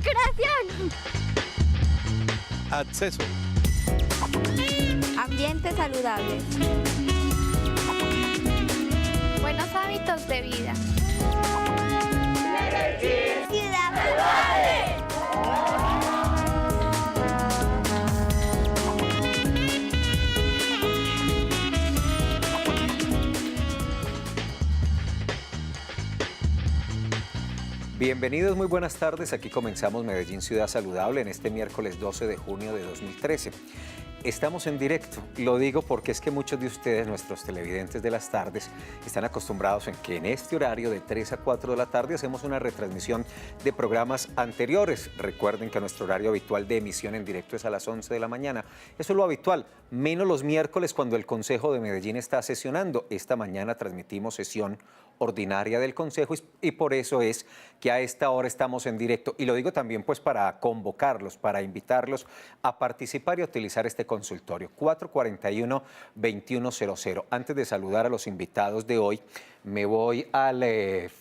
Recreación. Acceso. Ambiente saludable. Buenos hábitos de vida. Ciudad saludable. Bienvenidos, muy buenas tardes. Aquí comenzamos Medellín Ciudad Saludable en este miércoles 12 de junio de 2013. Estamos en directo, lo digo porque es que muchos de ustedes, nuestros televidentes de las tardes, están acostumbrados en que en este horario de 3 a 4 de la tarde hacemos una retransmisión de programas anteriores. Recuerden que nuestro horario habitual de emisión en directo es a las 11 de la mañana. Eso es lo habitual, menos los miércoles cuando el Consejo de Medellín está sesionando. Esta mañana transmitimos sesión ordinaria del Consejo y por eso es que a esta hora estamos en directo. Y lo digo también pues para convocarlos, para invitarlos a participar y a utilizar este consultorio 441-2100. Antes de saludar a los invitados de hoy, me voy al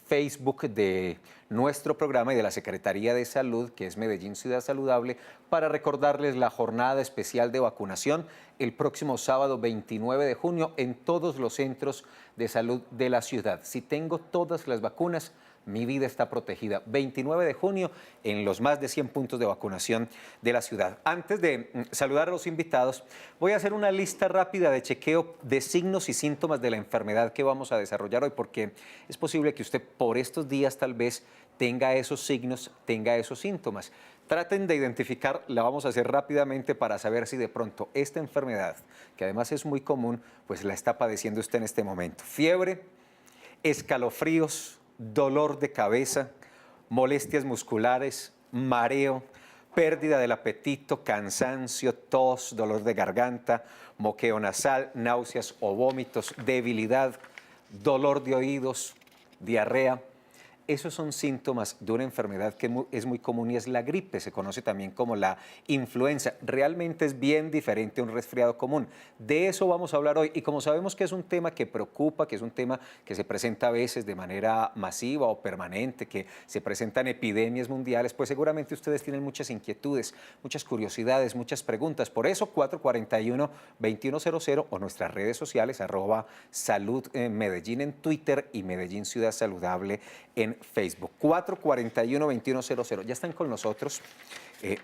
Facebook de nuestro programa y de la Secretaría de Salud, que es Medellín Ciudad Saludable, para recordarles la jornada especial de vacunación el próximo sábado 29 de junio en todos los centros de salud de la ciudad. Si tengo todas las vacunas, mi vida está protegida. 29 de junio en los más de 100 puntos de vacunación de la ciudad. Antes de saludar a los invitados, voy a hacer una lista rápida de chequeo de signos y síntomas de la enfermedad que vamos a desarrollar hoy, porque es posible que usted por estos días tal vez tenga esos signos, tenga esos síntomas. Traten de identificar, la vamos a hacer rápidamente para saber si de pronto esta enfermedad, que además es muy común, pues la está padeciendo usted en este momento. Fiebre, escalofríos, dolor de cabeza, molestias musculares, mareo, pérdida del apetito, cansancio, tos, dolor de garganta, moqueo nasal, náuseas o vómitos, debilidad, dolor de oídos, diarrea. Esos son síntomas de una enfermedad que es muy común y es la gripe, se conoce también como la influenza. Realmente es bien diferente a un resfriado común. De eso vamos a hablar hoy y como sabemos que es un tema que preocupa, que es un tema que se presenta a veces de manera masiva o permanente, que se presentan epidemias mundiales, pues seguramente ustedes tienen muchas inquietudes, muchas curiosidades, muchas preguntas. Por eso 441-2100 o nuestras redes sociales, @Salud Medellín en Twitter y Medellín Ciudad Saludable en Facebook. 441-2100. Ya están con nosotros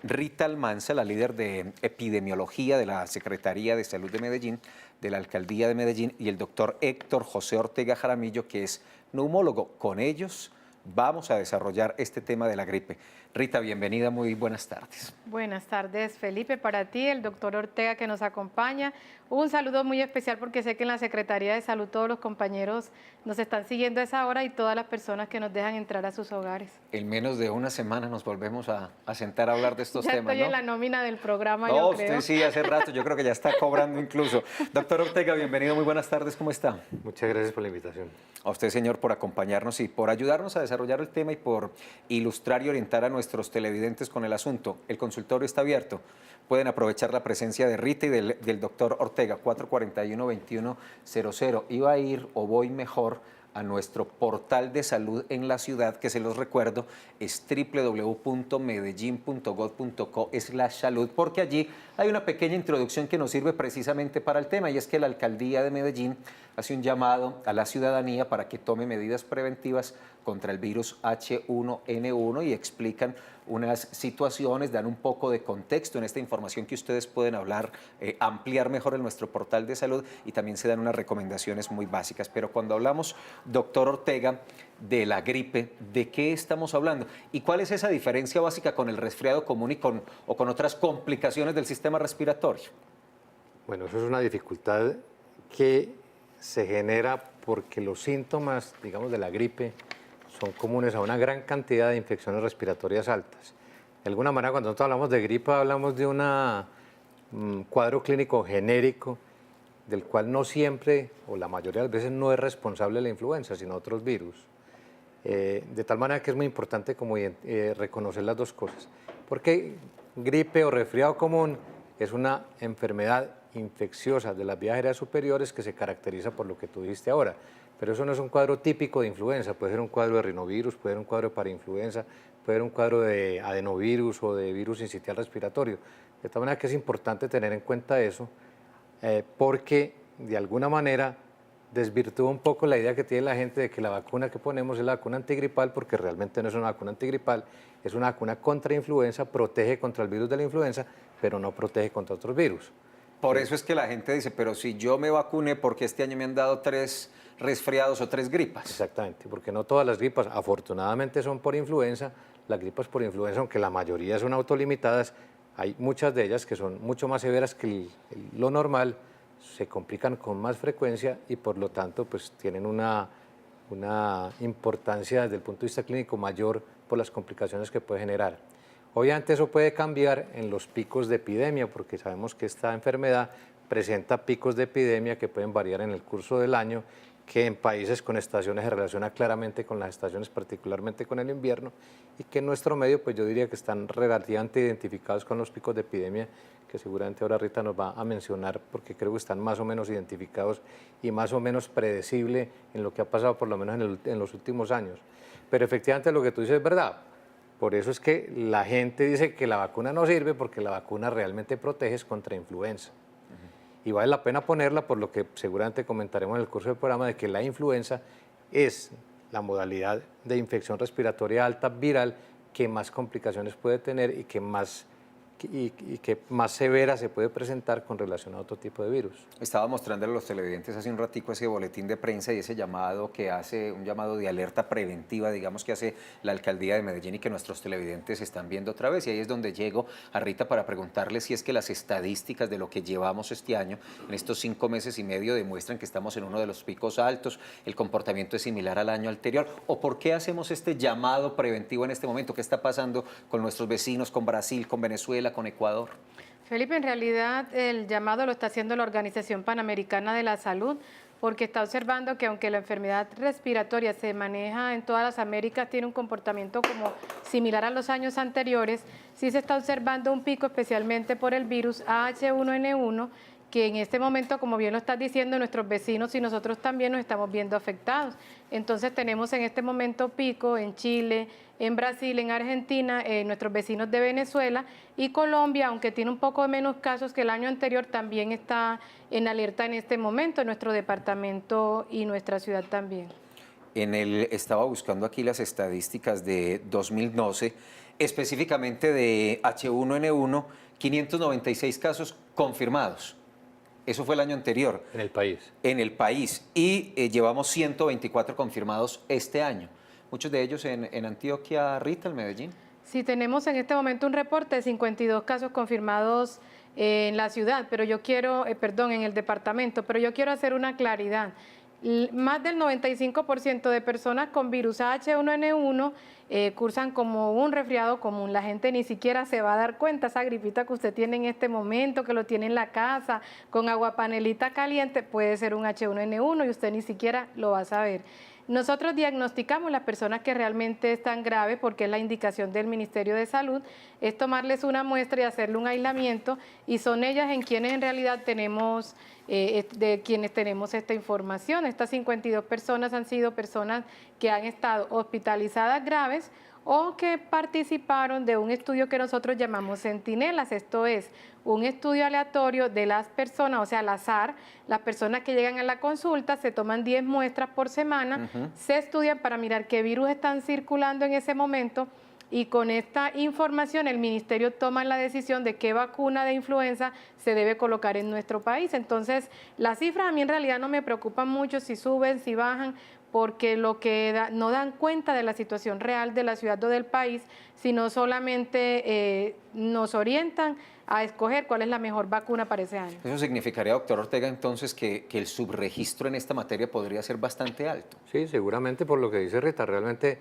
Rita Almanza, la líder de epidemiología de la Secretaría de Salud de Medellín, de la Alcaldía de Medellín, y el doctor Héctor José Ortega Jaramillo, que es neumólogo. Con ellos vamos a desarrollar este tema de la gripe. Rita, bienvenida, muy buenas tardes. Buenas tardes, Felipe, para ti, el doctor Ortega que nos acompaña. Un saludo muy especial porque sé que en la Secretaría de Salud todos los compañeros nos están siguiendo a esa hora y todas las personas que nos dejan entrar a sus hogares. En menos de una semana nos volvemos a sentar a hablar de estos temas, ¿no? Ya estoy en la nómina del programa, no, yo usted creo. Sí, hace rato, yo creo que ya está cobrando incluso. Doctor Ortega, bienvenido, muy buenas tardes, ¿cómo está? Muchas gracias por la invitación. A usted, señor, por acompañarnos y por ayudarnos a desarrollar el tema y por ilustrar y orientar a nuestros televidentes con el asunto. El consultorio está abierto. Pueden aprovechar la presencia de Rita y del doctor Ortega, 441-2100. Iba a ir o voy mejor a nuestro portal de salud en la ciudad, que se los recuerdo, es www.medellin.gov.co/salud, porque allí hay una pequeña introducción que nos sirve precisamente para el tema, y es que la Alcaldía de Medellín hace un llamado a la ciudadanía para que tome medidas preventivas contra el virus H1N1 y explican unas situaciones, dan un poco de contexto en esta información que ustedes pueden hablar, ampliar mejor en nuestro portal de salud, y también se dan unas recomendaciones muy básicas. Pero cuando hablamos, doctor Ortega, de la gripe, ¿de qué estamos hablando? ¿Y cuál es esa diferencia básica con el resfriado común y con otras complicaciones del sistema respiratorio? Bueno, eso es una dificultad que se genera porque los síntomas, digamos, de la gripe son comunes a una gran cantidad de infecciones respiratorias altas. De alguna manera, cuando nosotros hablamos de gripe, hablamos de un cuadro clínico genérico del cual no siempre, o la mayoría de las veces, no es responsable la influenza, sino otros virus. De tal manera que es muy importante como reconocer las dos cosas. Porque gripe o resfriado común es una enfermedad infecciosa de las vías aéreas superiores que se caracteriza por lo que tú dijiste ahora. Pero eso no es un cuadro típico de influenza, puede ser un cuadro de rinovirus, puede ser un cuadro de parainfluenza, puede haber un cuadro de adenovirus o de virus sincitial respiratorio. De tal manera que es importante tener en cuenta eso, porque de alguna manera desvirtúa un poco la idea que tiene la gente de que la vacuna que ponemos es la vacuna antigripal, porque realmente no es una vacuna antigripal, es una vacuna contra influenza, protege contra el virus de la influenza, pero no protege contra otros virus. Por eso es que la gente dice, pero si yo me vacuné, ¿por qué este año me han dado 3 resfriados o 3 gripas? Exactamente, porque no todas las gripas afortunadamente son por influenza, las gripas por influenza, aunque la mayoría son autolimitadas, hay muchas de ellas que son mucho más severas que lo normal, se complican con más frecuencia y por lo tanto pues tienen una importancia desde el punto de vista clínico mayor por las complicaciones que puede generar. Obviamente eso puede cambiar en los picos de epidemia, porque sabemos que esta enfermedad presenta picos de epidemia que pueden variar en el curso del año, que en países con estaciones se relaciona claramente con las estaciones, particularmente con el invierno, y que en nuestro medio pues yo diría que están relativamente identificados con los picos de epidemia, que seguramente ahora Rita nos va a mencionar, porque creo que están más o menos identificados y más o menos predecible en lo que ha pasado por lo menos en los últimos años. Pero efectivamente lo que tú dices es verdad. Por eso es que la gente dice que la vacuna no sirve, porque la vacuna realmente protege contra influenza. Y vale la pena ponerla por lo que seguramente comentaremos en el curso del programa, de que la influenza es la modalidad de infección respiratoria alta viral que más complicaciones puede tener y que más severa se puede presentar con relación a otro tipo de virus. Estaba mostrándole a los televidentes hace un ratico ese boletín de prensa y ese llamado que hace, un llamado de alerta preventiva, digamos, que hace la Alcaldía de Medellín y que nuestros televidentes están viendo otra vez. Y ahí es donde llego a Rita para preguntarle si es que las estadísticas de lo que llevamos este año, en estos 5 meses y medio, demuestran que estamos en uno de los picos altos, el comportamiento es similar al año anterior, o por qué hacemos este llamado preventivo en este momento. ¿Qué está pasando con nuestros vecinos, con Brasil, con Venezuela, con Ecuador? Felipe, en realidad el llamado lo está haciendo la Organización Panamericana de la Salud, porque está observando que aunque la enfermedad respiratoria se maneja en todas las Américas, tiene un comportamiento como similar a los años anteriores, sí se está observando un pico especialmente por el virus H1N1, que en este momento, como bien lo estás diciendo, nuestros vecinos y nosotros también nos estamos viendo afectados. Entonces tenemos en este momento pico en Chile, en Brasil, en Argentina, nuestros vecinos de Venezuela y Colombia, aunque tiene un poco menos casos que el año anterior, también está en alerta en este momento, en nuestro departamento y nuestra ciudad también. Estaba buscando aquí las estadísticas de 2012, específicamente de H1N1, 596 casos confirmados. Eso fue el año anterior. En el país. En el país. Y llevamos 124 confirmados este año. Muchos de ellos en Antioquia, Rita, en Medellín. Sí, tenemos en este momento un reporte de 52 casos confirmados en la ciudad, pero yo quiero, en el departamento, pero yo quiero hacer una claridad. Más del 95% de personas con virus H1N1 cursan como un resfriado común. La gente ni siquiera se va a dar cuenta. Esa gripita que usted tiene en este momento, que lo tiene en la casa, con agua panelita caliente, puede ser un H1N1 y usted ni siquiera lo va a saber. Nosotros diagnosticamos las personas que realmente están graves, porque es la indicación del Ministerio de Salud, es tomarles una muestra y hacerle un aislamiento, y son ellas en quienes en realidad tenemos, de quienes tenemos esta información. Estas 52 personas han sido personas que han estado hospitalizadas graves o que participaron de un estudio que nosotros llamamos centinelas. Esto es un estudio aleatorio de las personas, o sea, al azar. Las personas que llegan a la consulta se toman 10 muestras por semana, se estudian para mirar qué virus están circulando en ese momento, y con esta información el ministerio toma la decisión de qué vacuna de influenza se debe colocar en nuestro país. Entonces, las cifras a mí en realidad no me preocupan mucho si suben, si bajan, porque lo que no dan cuenta de la situación real de la ciudad o del país, sino solamente nos orientan a escoger cuál es la mejor vacuna para ese año. Eso significaría, doctor Ortega, entonces que el subregistro en esta materia podría ser bastante alto. Sí, seguramente por lo que dice Rita, realmente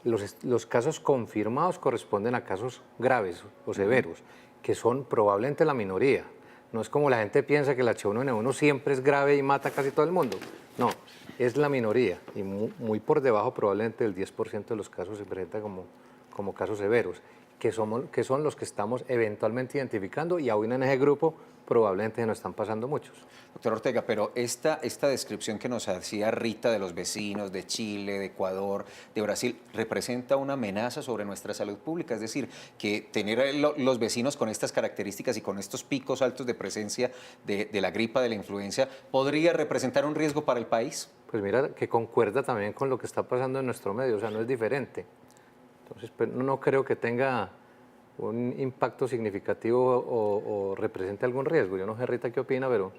los casos confirmados corresponden a casos graves o severos, que son probablemente la minoría. No es como la gente piensa que el H1N1 siempre es grave y mata a casi todo el mundo. No, es la minoría y muy por debajo probablemente del 10% de los casos se presenta como como casos severos, que son los que estamos eventualmente identificando y aún en ese grupo probablemente nos están pasando muchos. Doctor Ortega, pero esta descripción que nos hacía Rita de los vecinos de Chile, de Ecuador, de Brasil, representa una amenaza sobre nuestra salud pública. Es decir, que tener los vecinos con estas características y con estos picos altos de presencia de la gripa, de la influenza, ¿podría representar un riesgo para el país? Pues mira, que concuerda también con lo que está pasando en nuestro medio, o sea, no es diferente. Entonces, pues, no creo que tenga un impacto significativo o represente algún riesgo. Yo no sé, Rita, qué opina, pero...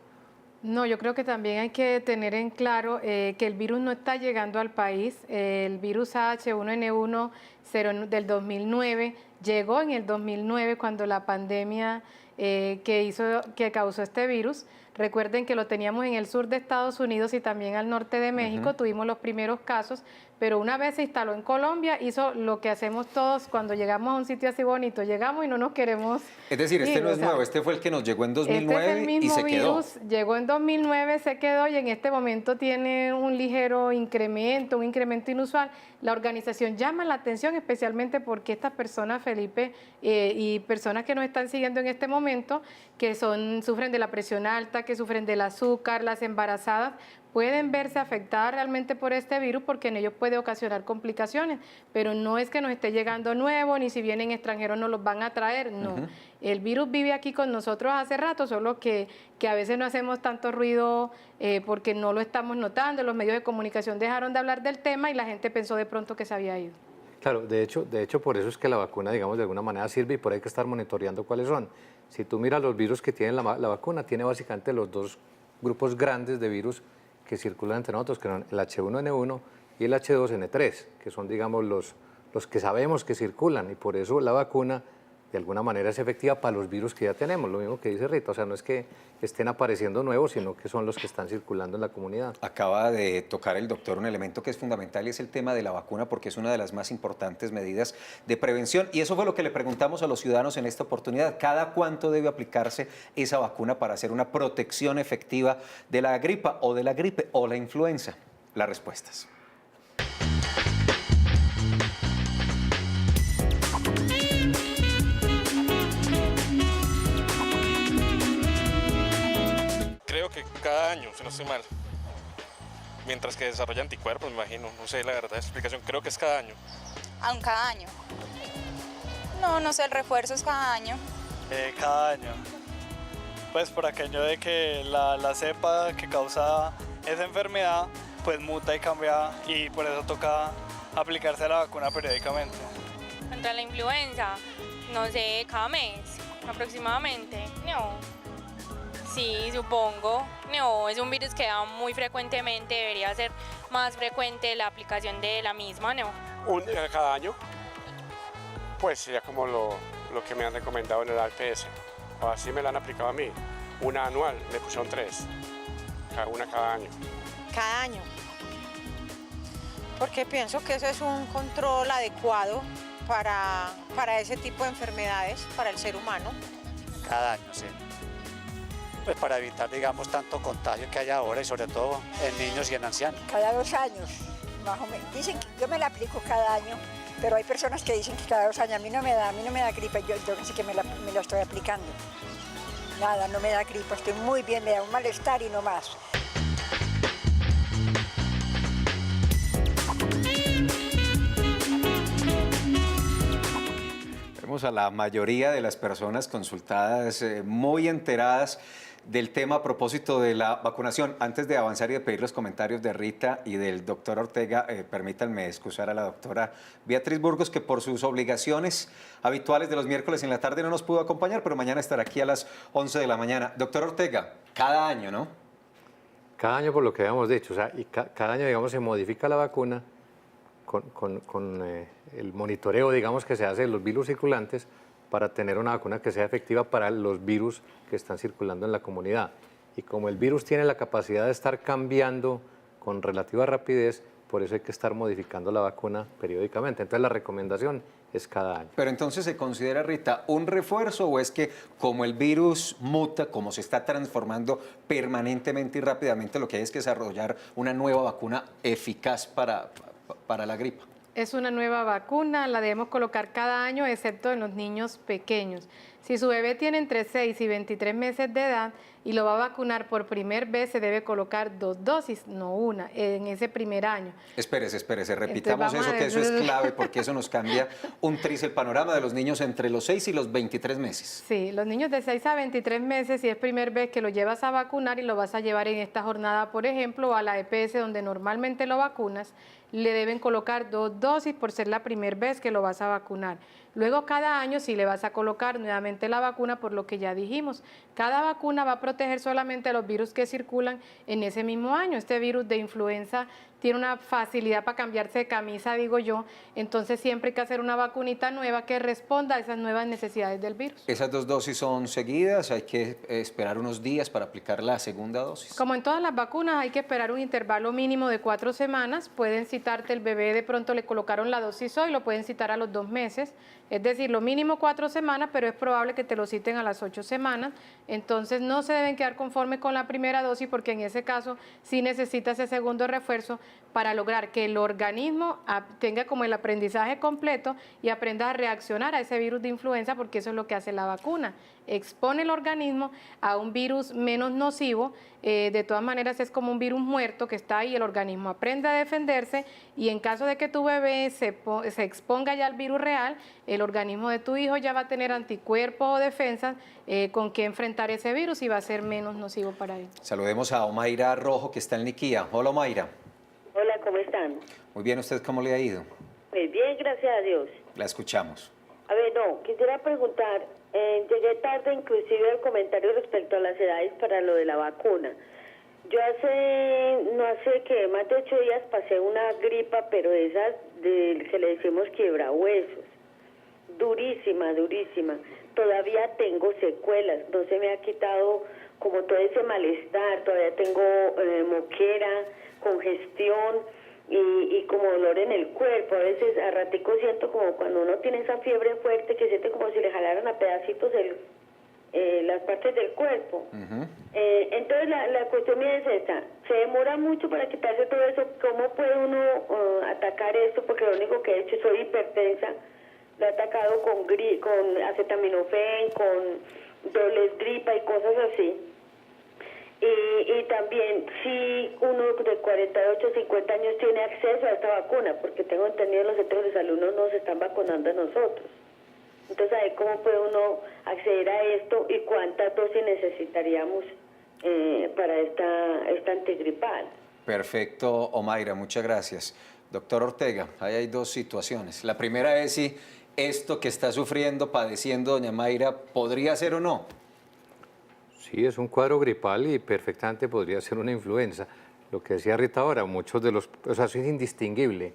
No, yo creo que también hay que tener en claro que el virus no está llegando al país. El virus H1N1 del 2009 llegó en el 2009 cuando la pandemia que causó este virus. Recuerden que lo teníamos en el sur de Estados Unidos y también al norte de México, tuvimos los primeros casos, pero una vez se instaló en Colombia, hizo lo que hacemos todos cuando llegamos a un sitio así bonito, llegamos y no nos queremos Es decir, este ir, no es nuevo, este fue el que nos llegó en 2009 este es el mismo y se quedó. virus, llegó en 2009, se quedó y en este momento tiene un ligero incremento, un incremento inusual. La organización llama la atención especialmente porque estas personas, Felipe, y personas que nos están siguiendo en este momento, que sufren de la presión alta, que sufren del azúcar, las embarazadas, pueden verse afectadas realmente por este virus porque en ellos puede ocasionar complicaciones, pero no es que nos esté llegando nuevo, ni si vienen extranjeros nos los van a traer, no. El virus vive aquí con nosotros hace rato, solo que a veces no hacemos tanto ruido porque no lo estamos notando, los medios de comunicación dejaron de hablar del tema y la gente pensó de pronto que se había ido. Claro, de hecho por eso es que la vacuna, digamos, de alguna manera sirve y por ahí hay que estar monitoreando cuáles son. Si tú miras los virus que tiene la vacuna, tiene básicamente los dos grupos grandes de virus que circulan entre nosotros, que son el H1N1 y el H2N3, que son, digamos, los que sabemos que circulan, y por eso la vacuna de alguna manera es efectiva para los virus que ya tenemos, lo mismo que dice Rita, o sea, no es que estén apareciendo nuevos, sino que son los que están circulando en la comunidad. Acaba de tocar el doctor un elemento que es fundamental y es el tema de la vacuna, porque es una de las más importantes medidas de prevención, y eso fue lo que le preguntamos a los ciudadanos en esta oportunidad: ¿cada cuánto debe aplicarse esa vacuna para hacer una protección efectiva de la gripa o de la gripe o la influenza? Las respuestas. Creo que cada año, si no estoy mal. Mientras que desarrolla anticuerpos, me imagino. No sé la verdad de explicación. Creo que es cada año. ¿Aún cada año? No sé, el refuerzo es cada año. Cada año. Pues por aquello de que la cepa que causa esa enfermedad pues muta y cambia y por eso toca aplicarse la vacuna periódicamente. Contra la influenza, no sé, cada mes aproximadamente. No. Sí, supongo. No, es un virus que da muy frecuentemente, debería ser más frecuente la aplicación de la misma, ¿no? Cada año, pues sería como lo que me han recomendado en el APS. O así me la han aplicado a mí. Una anual, me pusieron 3. Una cada año. Cada año. Porque pienso que eso es un control adecuado para ese tipo de enfermedades, para el ser humano. Cada año, sí. Pues para evitar, digamos, tanto contagio que hay ahora y sobre todo en niños y en ancianos. Cada 2 años, más o menos. Dicen que yo me la aplico cada año, pero hay personas que dicen que cada 2 años. A mí no me da gripe, yo no sé que me la estoy aplicando. Nada, no me da gripe, estoy muy bien, me da un malestar y no más. Vemos a la mayoría de las personas consultadas muy enteradas del tema a propósito de la vacunación. Antes de avanzar y de pedir los comentarios de Rita y del doctor Ortega, permítanme excusar a la doctora Beatriz Burgos, que por sus obligaciones habituales de los miércoles en la tarde no nos pudo acompañar, pero mañana estará aquí a las 11 de la mañana. Doctor Ortega, cada año, ¿no? Cada año, por lo que habíamos dicho, o sea, y cada año, digamos, se modifica la vacuna con el monitoreo, digamos, que se hace de los virus circulantes para tener una vacuna que sea efectiva para los virus que están circulando en la comunidad. Y como el virus tiene la capacidad de estar cambiando con relativa rapidez, por eso hay que estar modificando la vacuna periódicamente. Entonces la recomendación es cada año. Pero entonces, ¿se considera, Rita, un refuerzo o es que como el virus muta, como se está transformando permanentemente y rápidamente, lo que hay es que desarrollar una nueva vacuna eficaz para la gripa? Es una nueva vacuna, la debemos colocar cada año, excepto en los niños pequeños. Si su bebé tiene entre 6 y 23 meses de edad y lo va a vacunar por primera vez, se debe colocar 2 dosis, no una, en ese primer año. Espérese, repitamos eso, que eso es clave, porque eso nos cambia un tris el panorama de los niños entre los 6 y los 23 meses. Sí, los niños de 6 a 23 meses, si es primera vez que lo llevas a vacunar y lo vas a llevar en esta jornada, por ejemplo, a la EPS donde normalmente lo vacunas, le deben colocar 2 dosis por ser la primera vez que lo vas a vacunar. Luego cada año sí le vas a colocar nuevamente la vacuna, por lo que ya dijimos. Cada vacuna va a proteger solamente a los virus que circulan en ese mismo año. Este virus de influenza tiene una facilidad para cambiarse de camisa, digo yo, entonces siempre hay que hacer una vacunita nueva que responda a esas nuevas necesidades del virus. ¿Esas 2 dosis son seguidas? ¿Hay que esperar unos días para aplicar la segunda dosis? Como en todas las vacunas, hay que esperar un intervalo mínimo de 4 semanas. Pueden citarte el bebé, de pronto le colocaron la dosis hoy, lo pueden citar a los 2 meses. Es decir, lo mínimo 4 semanas, pero es probable que te lo citen a las 8 semanas. Entonces no se deben quedar conformes con la primera dosis, porque en ese caso sí necesitas ese segundo refuerzo para lograr que el organismo tenga como el aprendizaje completo y aprenda a reaccionar a ese virus de influenza, porque eso es lo que hace la vacuna. Expone el organismo a un virus menos nocivo, de todas maneras es como un virus muerto que está ahí, el organismo aprende a defenderse y en caso de que tu bebé se exponga ya al virus real, el organismo de tu hijo ya va a tener anticuerpos o defensas con que enfrentar ese virus y va a ser menos nocivo para él. Saludemos a Omaira Rojo, que está en Niquía. Hola, Omaira. Hola, ¿cómo están? Muy bien, ¿usted cómo le ha ido? Pues bien, gracias a Dios. La escuchamos. A ver, quisiera preguntar, llegué tarde inclusive al comentario respecto a las edades para lo de la vacuna. Yo no hace que más de 8 días pasé una gripa, pero esas que le decimos quiebrahuesos, durísima. Todavía tengo secuelas, no se me ha quitado como todo ese malestar, todavía tengo moquera, congestión y como dolor en el cuerpo. A veces a ratico siento como cuando uno tiene esa fiebre fuerte que siente como si le jalaran a pedacitos las partes del cuerpo. Entonces la cuestión mía es esta: se demora mucho para quitarse todo eso. ¿Cómo puede uno atacar esto? Porque lo único que he hecho, soy hipertensa, lo he atacado con acetaminofén, con dobles gripa y cosas así. Y también si uno de 48 o 50 años tiene acceso a esta vacuna, porque tengo entendido los centros de salud no nos están vacunando a nosotros. Entonces, ahí cómo puede uno acceder a esto y cuántas dosis necesitaríamos para esta antigripal. Perfecto, Omaira, muchas gracias. Doctor Ortega, ahí hay 2 situaciones. La primera es si esto que está sufriendo, padeciendo doña Mayra, ¿podría ser o no? Sí, es un cuadro gripal y perfectamente podría ser una influenza. Lo que decía Rita ahora, muchos de los, o sea, eso es indistinguible.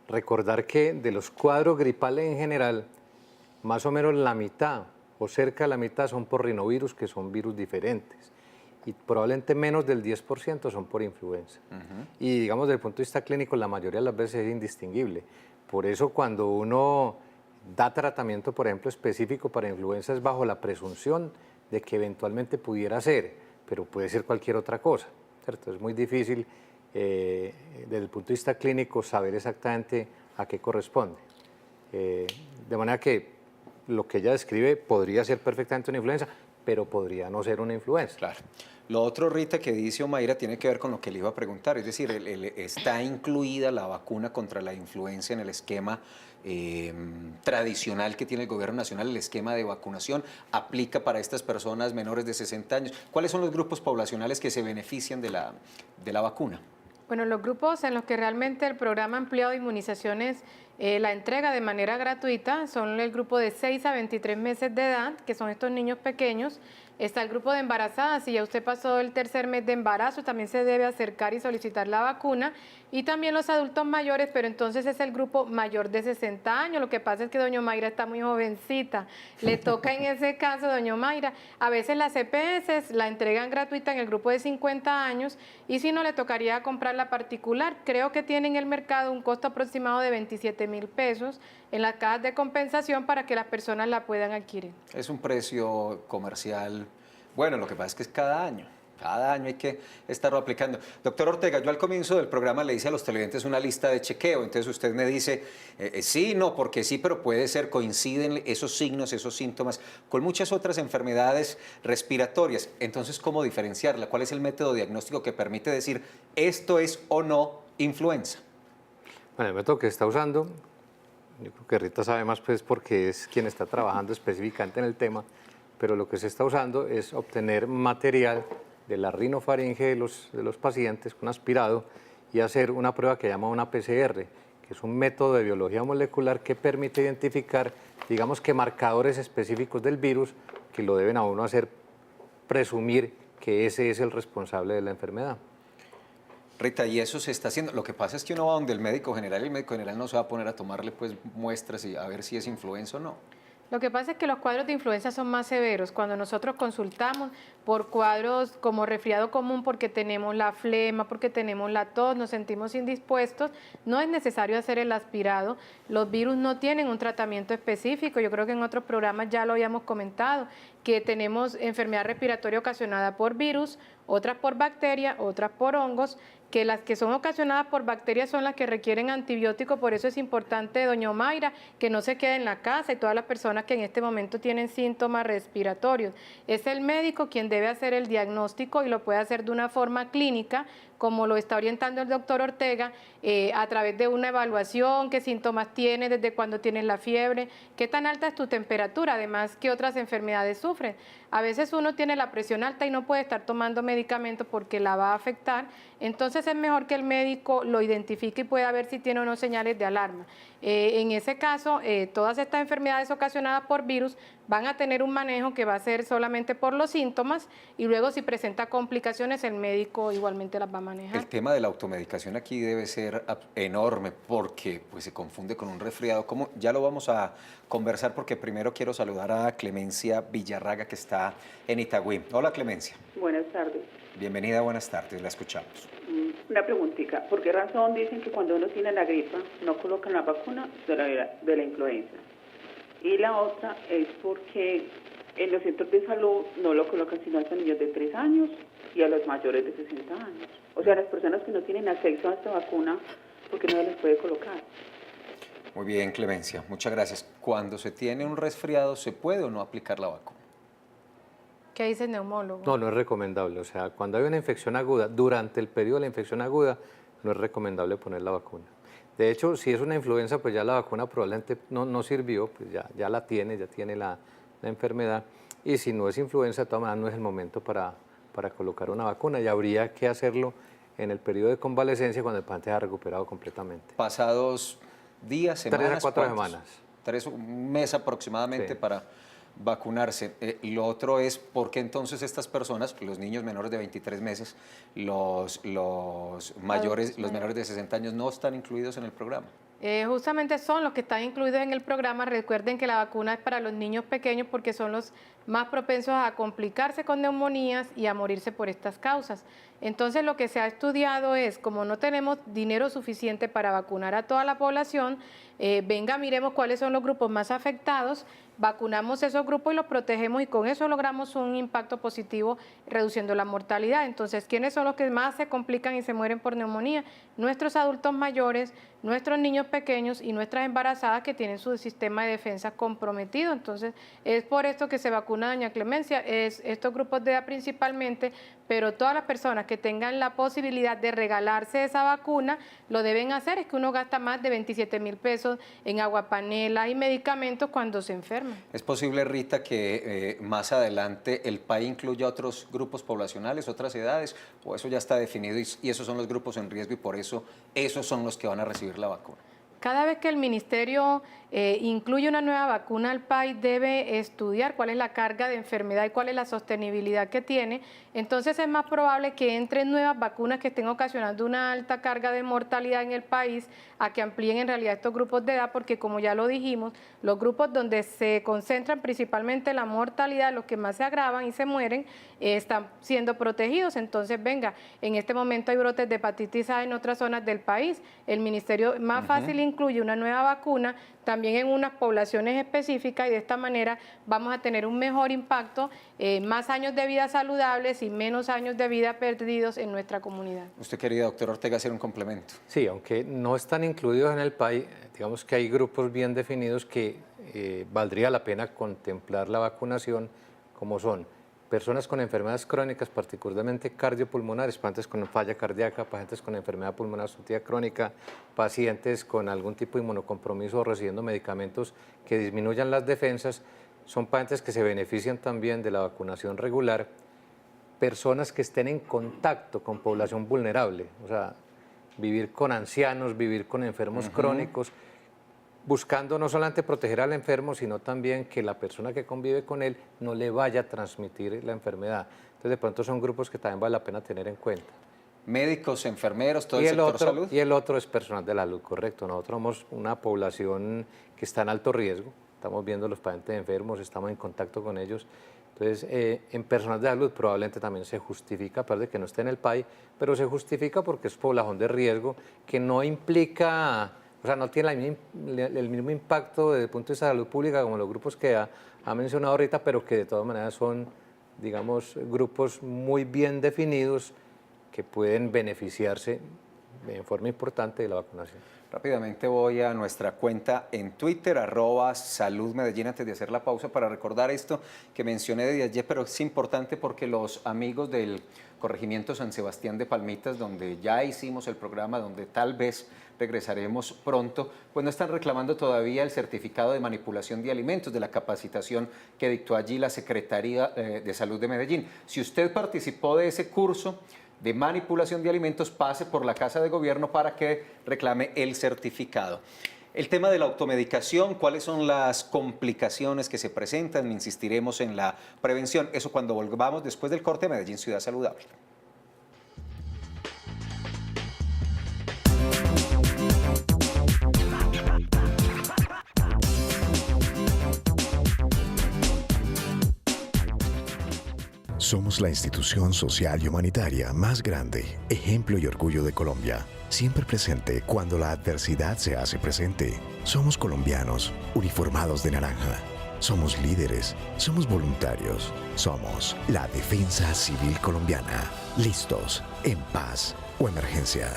Recordar que de los cuadros gripales en general, más o menos la mitad o cerca de la mitad son por rinovirus, que son virus diferentes. Y probablemente menos del 10% son por influenza. Y digamos, desde el punto de vista clínico, la mayoría de las veces es indistinguible. Por eso cuando uno da tratamiento, por ejemplo, específico para influenza, es bajo la presunción de que eventualmente pudiera ser, pero puede ser cualquier otra cosa, ¿cierto? Es muy difícil desde el punto de vista clínico saber exactamente a qué corresponde. De manera que lo que ella describe podría ser perfectamente una influenza, pero podría no ser una influenza. Claro. Lo otro, Rita, que dice Omaira tiene que ver con lo que le iba a preguntar, es decir, está incluida la vacuna contra la influenza en el esquema tradicional que tiene el Gobierno Nacional, el esquema de vacunación, aplica para estas personas menores de 60 años. ¿Cuáles son los grupos poblacionales que se benefician de la vacuna? Bueno, los grupos en los que realmente el programa ampliado de inmunizaciones la entrega de manera gratuita son el grupo de 6 a 23 meses de edad, que son estos niños pequeños. Está el grupo de embarazadas, si ya usted pasó el tercer mes de embarazo, también se debe acercar y solicitar la vacuna. Y también los adultos mayores, pero entonces es el grupo mayor de 60 años. Lo que pasa es que doña Mayra está muy jovencita. Le toca en ese caso, doña Mayra, a veces las EPS la entregan gratuita en el grupo de 50 años y si no, le tocaría comprar la particular. Creo que tiene en el mercado un costo aproximado de 27.000 pesos en las cajas de compensación para que las personas la puedan adquirir. Es un precio comercial, bueno, lo que pasa es que es cada año. Cada año hay que estarlo aplicando. Doctor Ortega, yo al comienzo del programa le hice a los televidentes una lista de chequeo, entonces usted me dice, sí, no, porque sí, pero puede ser, coinciden esos signos, esos síntomas con muchas otras enfermedades respiratorias. Entonces, ¿cómo diferenciarla? ¿Cuál es el método diagnóstico que permite decir esto es o no influenza? Bueno, el método que está usando, yo creo que Rita sabe más pues porque es quien está trabajando específicamente en el tema, pero lo que se está usando es obtener material de la rinofaringe de los pacientes con aspirado y hacer una prueba que llama una PCR, que es un método de biología molecular que permite identificar, digamos que marcadores específicos del virus que lo deben a uno hacer presumir que ese es el responsable de la enfermedad. Rita, y eso se está haciendo. Lo que pasa es que uno va donde el médico general y el médico general no se va a poner a tomarle pues muestras y a ver si es influenza o no. Lo que pasa es que los cuadros de influenza son más severos. Cuando nosotros consultamos por cuadros como resfriado común porque tenemos la flema, porque tenemos la tos, nos sentimos indispuestos, no es necesario hacer el aspirado. Los virus no tienen un tratamiento específico. Yo creo que en otros programas ya lo habíamos comentado, que tenemos enfermedad respiratoria ocasionada por virus, otras por bacteria, otras por hongos, que las que son ocasionadas por bacterias son las que requieren antibiótico, por eso es importante, doña Omaira, que no se quede en la casa y todas las personas que en este momento tienen síntomas respiratorios. Es el médico quien debe hacer el diagnóstico y lo puede hacer de una forma clínica, como lo está orientando el doctor Ortega, a través de una evaluación, qué síntomas tienes, desde cuándo tienes la fiebre, qué tan alta es tu temperatura, además qué otras enfermedades sufren. A veces uno tiene la presión alta y no puede estar tomando medicamentos porque la va a afectar, entonces es mejor que el médico lo identifique y pueda ver si tiene o no señales de alarma. En ese caso, todas estas enfermedades ocasionadas por virus van a tener un manejo que va a ser solamente por los síntomas y luego si presenta complicaciones el médico igualmente las va a manejar. El tema de la automedicación aquí debe ser enorme porque pues, se confunde con un resfriado. ¿Cómo? Ya lo vamos a conversar porque primero quiero saludar a Clemencia Villarraga que está en Itagüí. Hola Clemencia. Buenas tardes. Bienvenida, buenas tardes, la escuchamos. Una preguntita, ¿por qué razón dicen que cuando uno tiene la gripa no colocan la vacuna de la influenza? Y la otra es porque en los centros de salud no lo colocan sino a los niños de 3 años y a los mayores de 60 años. O sea, las personas que no tienen acceso a esta vacuna, ¿por qué no se les puede colocar? Muy bien, Clemencia, muchas gracias. Cuando se tiene un resfriado, ¿se puede o no aplicar la vacuna? ¿Qué dice el neumólogo? No, no es recomendable. O sea, cuando hay una infección aguda, durante el periodo de la infección aguda, no es recomendable poner la vacuna. De hecho, si es una influenza, pues ya la vacuna probablemente no sirvió, pues ya la tiene, ya tiene la enfermedad. Y si no es influenza, de todas maneras no es el momento para colocar una vacuna. Y habría que hacerlo en el periodo de convalecencia cuando el paciente haya recuperado completamente. Pasados días, semanas. 3 a 4 semanas. Un mes aproximadamente, sí, para vacunarse. Lo otro es, ¿por qué entonces estas personas, los niños menores de 23 meses, los menores de 60 años, no están incluidos en el programa? Justamente son los que están incluidos en el programa. Recuerden que la vacuna es para los niños pequeños porque son los más propensos a complicarse con neumonías y a morirse por estas causas. Entonces lo que se ha estudiado es, como no tenemos dinero suficiente para vacunar a toda la población, venga, miremos cuáles son los grupos más afectados, vacunamos esos grupos y los protegemos y con eso logramos un impacto positivo reduciendo la mortalidad. Entonces, ¿quiénes son los que más se complican y se mueren por neumonía? Nuestros adultos mayores, nuestros niños pequeños y nuestras embarazadas que tienen su sistema de defensa comprometido. Entonces, es por esto que se vacuna doña Clemencia, es estos grupos de edad principalmente, pero todas las personas que tengan la posibilidad de regalarse esa vacuna, lo deben hacer. Es que uno gasta más de 27,000 pesos en agua panela y medicamentos cuando se enferma. ¿Es posible, Rita, que más adelante el PAI incluya otros grupos poblacionales, otras edades, o eso ya está definido y esos son los grupos en riesgo y por eso esos son los que van a recibir la vacuna? Cada vez que el ministerio incluye una nueva vacuna, el país debe estudiar cuál es la carga de enfermedad y cuál es la sostenibilidad que tiene. Entonces es más probable que entren nuevas vacunas que estén ocasionando una alta carga de mortalidad en el país a que amplíen en realidad estos grupos de edad, porque como ya lo dijimos, los grupos donde se concentran principalmente la mortalidad, los que más se agravan y se mueren, están siendo protegidos. Entonces, venga, en este momento hay brotes de hepatitis A en otras zonas del país. El ministerio más fácil incluye una nueva vacuna también en unas poblaciones específicas, y de esta manera vamos a tener un mejor impacto, más años de vida saludables y menos años de vida perdidos en nuestra comunidad. Usted, querida doctora Ortega, hacer un complemento. Sí, aunque no están incluidos en el PAI, digamos que hay grupos bien definidos que valdría la pena contemplar la vacunación, como son personas con enfermedades crónicas, particularmente cardiopulmonares, pacientes con falla cardíaca, pacientes con enfermedad pulmonar obstructiva crónica, pacientes con algún tipo de inmunocompromiso o recibiendo medicamentos que disminuyan las defensas, son pacientes que se benefician también de la vacunación regular, personas que estén en contacto con población vulnerable, o sea, vivir con ancianos, vivir con enfermos crónicos, buscando no solamente proteger al enfermo, sino también que la persona que convive con él no le vaya a transmitir la enfermedad. Entonces, de pronto son grupos que también vale la pena tener en cuenta. Médicos, enfermeros, todo el sector salud. Y el otro es personal de la salud, correcto. Nosotros somos una población que está en alto riesgo, estamos viendo los pacientes enfermos, estamos en contacto con ellos. Entonces, en personal de salud probablemente también se justifica, a pesar de que no esté en el PAI, pero se justifica porque es población de riesgo que no implica... O sea, no tiene el mismo impacto desde el punto de vista de salud pública como los grupos que ha mencionado ahorita, pero que de todas maneras son, digamos, grupos muy bien definidos que pueden beneficiarse en forma importante de la vacunación. Rápidamente voy a nuestra cuenta en Twitter, @saludmedellín, antes de hacer la pausa para recordar esto que mencioné de ayer, pero es importante porque los amigos del corregimiento San Sebastián de Palmitas, donde ya hicimos el programa, donde tal vez regresaremos pronto, pues no están reclamando todavía el certificado de manipulación de alimentos, de la capacitación que dictó allí la Secretaría de Salud de Medellín. Si usted participó de ese curso de manipulación de alimentos, pase por la Casa de Gobierno para que reclame el certificado. El tema de la automedicación, cuáles son las complicaciones que se presentan, insistiremos en la prevención, eso cuando volvamos después del corte. Medellín, Ciudad Saludable. Somos la institución social y humanitaria más grande, ejemplo y orgullo de Colombia, siempre presente cuando la adversidad se hace presente. Somos colombianos, uniformados de naranja. Somos líderes, somos voluntarios, somos la Defensa Civil Colombiana, listos en paz o emergencia.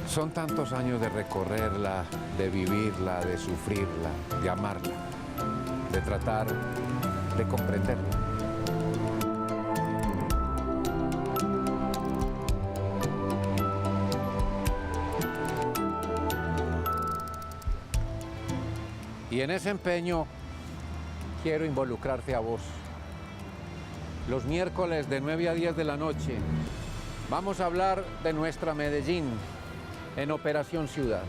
Son tantos años de recorrerla, de vivirla, de sufrirla, de amarla, de tratar de comprenderla. Y en ese empeño quiero involucrarte a vos. Los miércoles de 9 a 10 de la noche vamos a hablar de nuestra Medellín en Operación Ciudad.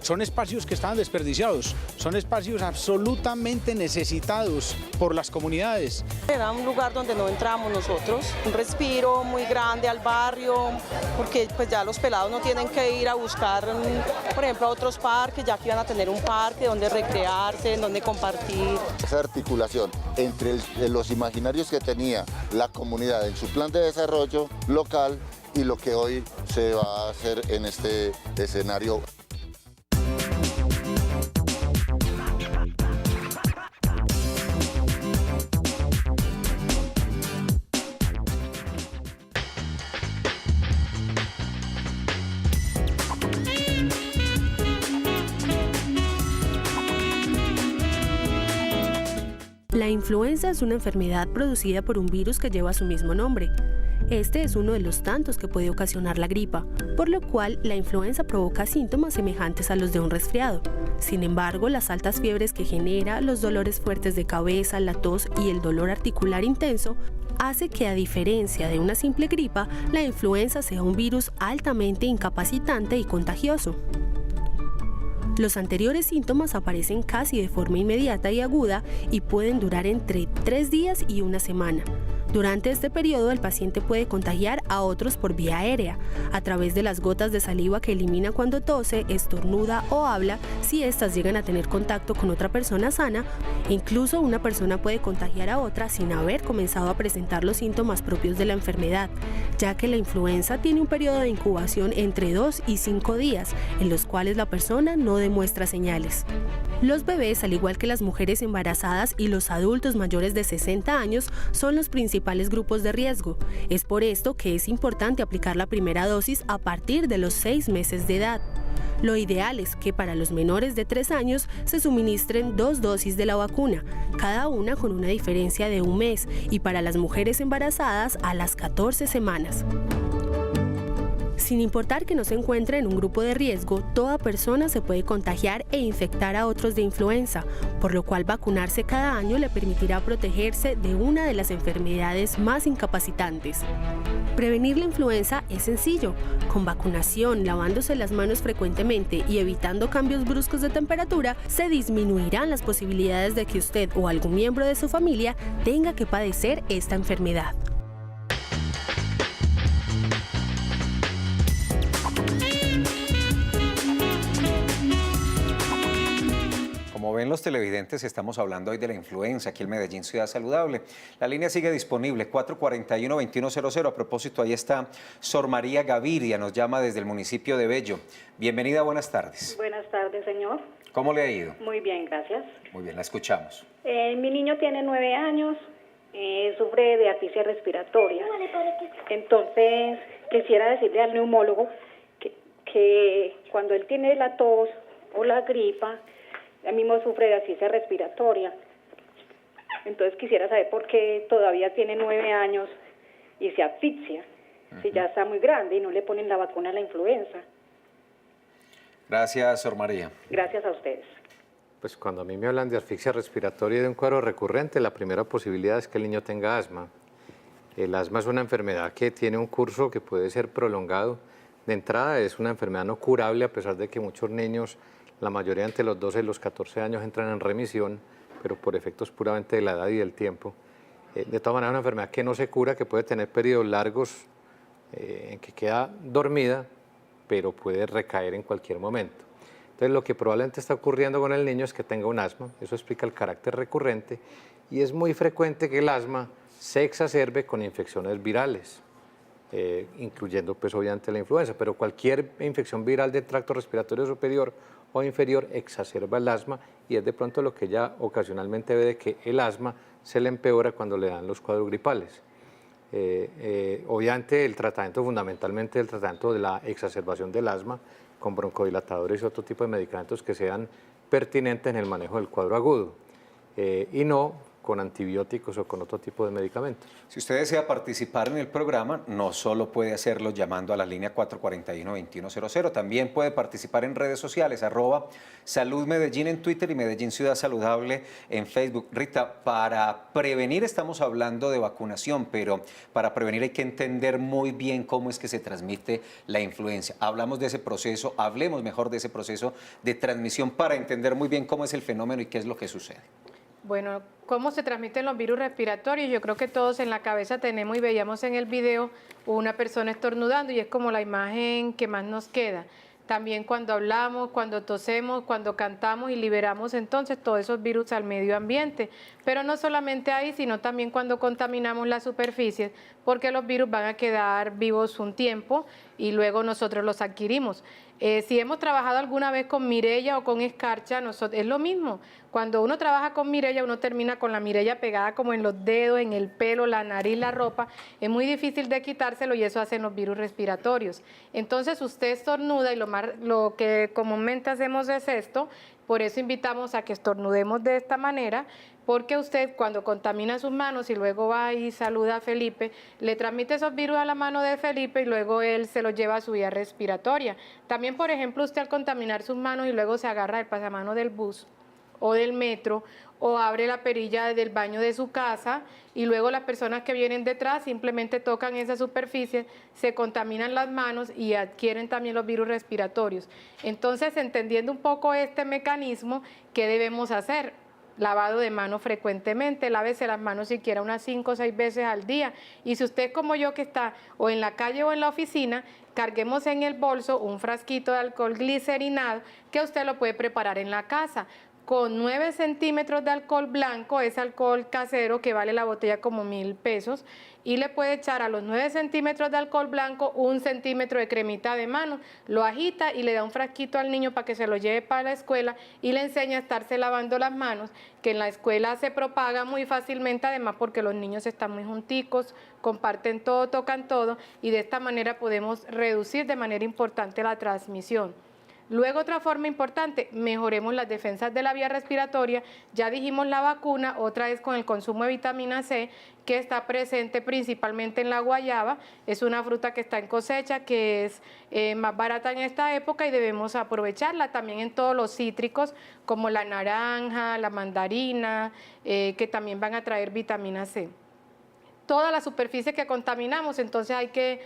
Son espacios que estaban desperdiciados, son espacios absolutamente necesitados por las comunidades. Era un lugar donde no entramos nosotros, un respiro muy grande al barrio, porque pues ya los pelados no tienen que ir a buscar, por ejemplo, a otros parques, ya que iban a tener un parque donde recrearse, donde compartir. Esa articulación entre los imaginarios que tenía la comunidad en su plan de desarrollo local y lo que hoy se va a hacer en este escenario. La influenza es una enfermedad producida por un virus que lleva su mismo nombre. Este es uno de los tantos que puede ocasionar la gripa, por lo cual la influenza provoca síntomas semejantes a los de un resfriado. Sin embargo, las altas fiebres que genera, los dolores fuertes de cabeza, la tos y el dolor articular intenso hace que, a diferencia de una simple gripa, la influenza sea un virus altamente incapacitante y contagioso. Los anteriores síntomas aparecen casi de forma inmediata y aguda y pueden durar entre 3 días y 1 semana. Durante este periodo, el paciente puede contagiar a otros por vía aérea, a través de las gotas de saliva que elimina cuando tose, estornuda o habla, si éstas llegan a tener contacto con otra persona sana. Incluso una persona puede contagiar a otra sin haber comenzado a presentar los síntomas propios de la enfermedad, ya que la influenza tiene un periodo de incubación entre 2 y 5 días, en los cuales la persona no demuestra señales. Los bebés, al igual que las mujeres embarazadas y los adultos mayores de 60 años, son los principales grupos de riesgo. Es por esto que es importante aplicar la primera dosis a partir de los 6 meses de edad. Lo ideal es que para los menores de 3 años se suministren 2 dosis de la vacuna, cada una con una diferencia de 1 mes, y para las mujeres embarazadas a las 14 semanas. Sin importar que no se encuentre en un grupo de riesgo, toda persona se puede contagiar e infectar a otros de influenza, por lo cual vacunarse cada año le permitirá protegerse de una de las enfermedades más incapacitantes. Prevenir la influenza es sencillo. Con vacunación, lavándose las manos frecuentemente y evitando cambios bruscos de temperatura, se disminuirán las posibilidades de que usted o algún miembro de su familia tenga que padecer esta enfermedad. Como ven los televidentes, estamos hablando hoy de la influenza aquí en Medellín Ciudad Saludable. La línea sigue disponible, 441-2100. A propósito, ahí está Sor María Gaviria, nos llama desde el municipio de Bello. Bienvenida, buenas tardes. Buenas tardes, señor. ¿Cómo le ha ido? Muy bien, gracias. Muy bien, la escuchamos. Mi niño tiene 9 años, sufre de asfixia respiratoria. Entonces, quisiera decirle al neumólogo que cuando él tiene la tos o la gripa, él mismo sufre de asfixia respiratoria. Entonces quisiera saber por qué todavía tiene 9 años y se asfixia, si ya está muy grande y no le ponen la vacuna a la influenza. Gracias, Sor María. Gracias a ustedes. Pues cuando a mí me hablan de asfixia respiratoria y de un cuadro recurrente, la primera posibilidad es que el niño tenga asma. El asma es una enfermedad que tiene un curso que puede ser prolongado. De entrada es una enfermedad no curable, a pesar de que muchos niños, la mayoría entre los 12 y los 14 años, entran en remisión, pero por efectos puramente de la edad y del tiempo. De todas maneras, es una enfermedad que no se cura, que puede tener periodos largos en que queda dormida, pero puede recaer en cualquier momento. Entonces, lo que probablemente está ocurriendo con el niño es que tenga un asma. Eso explica el carácter recurrente, y es muy frecuente que el asma se exacerbe con infecciones virales, incluyendo pues obviamente la influenza, pero cualquier infección viral del tracto respiratorio superior o inferior exacerba el asma, y es de pronto lo que ya ocasionalmente ve de que el asma se le empeora cuando le dan los cuadros gripales. Obviamente el tratamiento, fundamentalmente el tratamiento de la exacerbación del asma con broncodilatadores y otro tipo de medicamentos que sean pertinentes en el manejo del cuadro agudo, y no con antibióticos o con otro tipo de medicamentos. Si usted desea participar en el programa, no solo puede hacerlo llamando a la línea 441-2100, también puede participar en redes sociales, @Salud Medellín en Twitter y Medellín Ciudad Saludable en Facebook. Rita, para prevenir estamos hablando de vacunación, pero para prevenir hay que entender muy bien cómo es que se transmite la influenza. Hablamos de ese proceso, hablemos mejor de ese proceso de transmisión para entender muy bien cómo es el fenómeno y qué es lo que sucede. Bueno, ¿cómo se transmiten los virus respiratorios? Yo creo que todos en la cabeza tenemos, y veíamos en el video, una persona estornudando, y es como la imagen que más nos queda. También cuando hablamos, cuando tosemos, cuando cantamos y liberamos entonces todos esos virus al medio ambiente. Pero no solamente ahí, sino también cuando contaminamos las superficies, porque los virus van a quedar vivos un tiempo y luego nosotros los adquirimos. Si hemos trabajado alguna vez con mirella o con escarcha, es lo mismo. Cuando uno trabaja con mirella, uno termina con la mirella pegada como en los dedos, en el pelo, la nariz, la ropa. Es muy difícil de quitárselo y eso hacen los virus respiratorios. Entonces usted estornuda y lo que comúnmente hacemos es esto, Por eso invitamos a que estornudemos de esta manera, porque usted cuando contamina sus manos y luego va y saluda a Felipe, le transmite esos virus a la mano de Felipe y luego él se los lleva a su vía respiratoria. También, por ejemplo, usted al contaminar sus manos y luego se agarra el pasamanos del bus o del metro, o abre la perilla del baño de su casa y luego las personas que vienen detrás simplemente tocan esa superficie, se contaminan las manos y adquieren también los virus respiratorios. Entonces, entendiendo un poco este mecanismo, ¿qué debemos hacer? Lavado de manos frecuentemente, lávese las manos siquiera unas 5 o 6 veces al día. Y si usted como yo que está o en la calle o en la oficina, carguemos en el bolso un frasquito de alcohol glicerinado que usted lo puede preparar en la casa. Con 9 centímetros de alcohol blanco, es alcohol casero que vale la botella como 1.000 pesos, y le puede echar a los 9 centímetros de alcohol blanco 1 centímetro de cremita de mano, lo agita y le da un frasquito al niño para que se lo lleve para la escuela y le enseña a estarse lavando las manos, que en la escuela se propaga muy fácilmente, además porque los niños están muy junticos, comparten todo, tocan todo, y de esta manera podemos reducir de manera importante la transmisión. Luego, otra forma importante, mejoremos las defensas de la vía respiratoria. Ya dijimos la vacuna, otra es con el consumo de vitamina C, que está presente principalmente en la guayaba. Es una fruta que está en cosecha, que es más barata en esta época y debemos aprovecharla. También en todos los cítricos, como la naranja, la mandarina, que también van a traer vitamina C. Toda la superficie que contaminamos, entonces hay que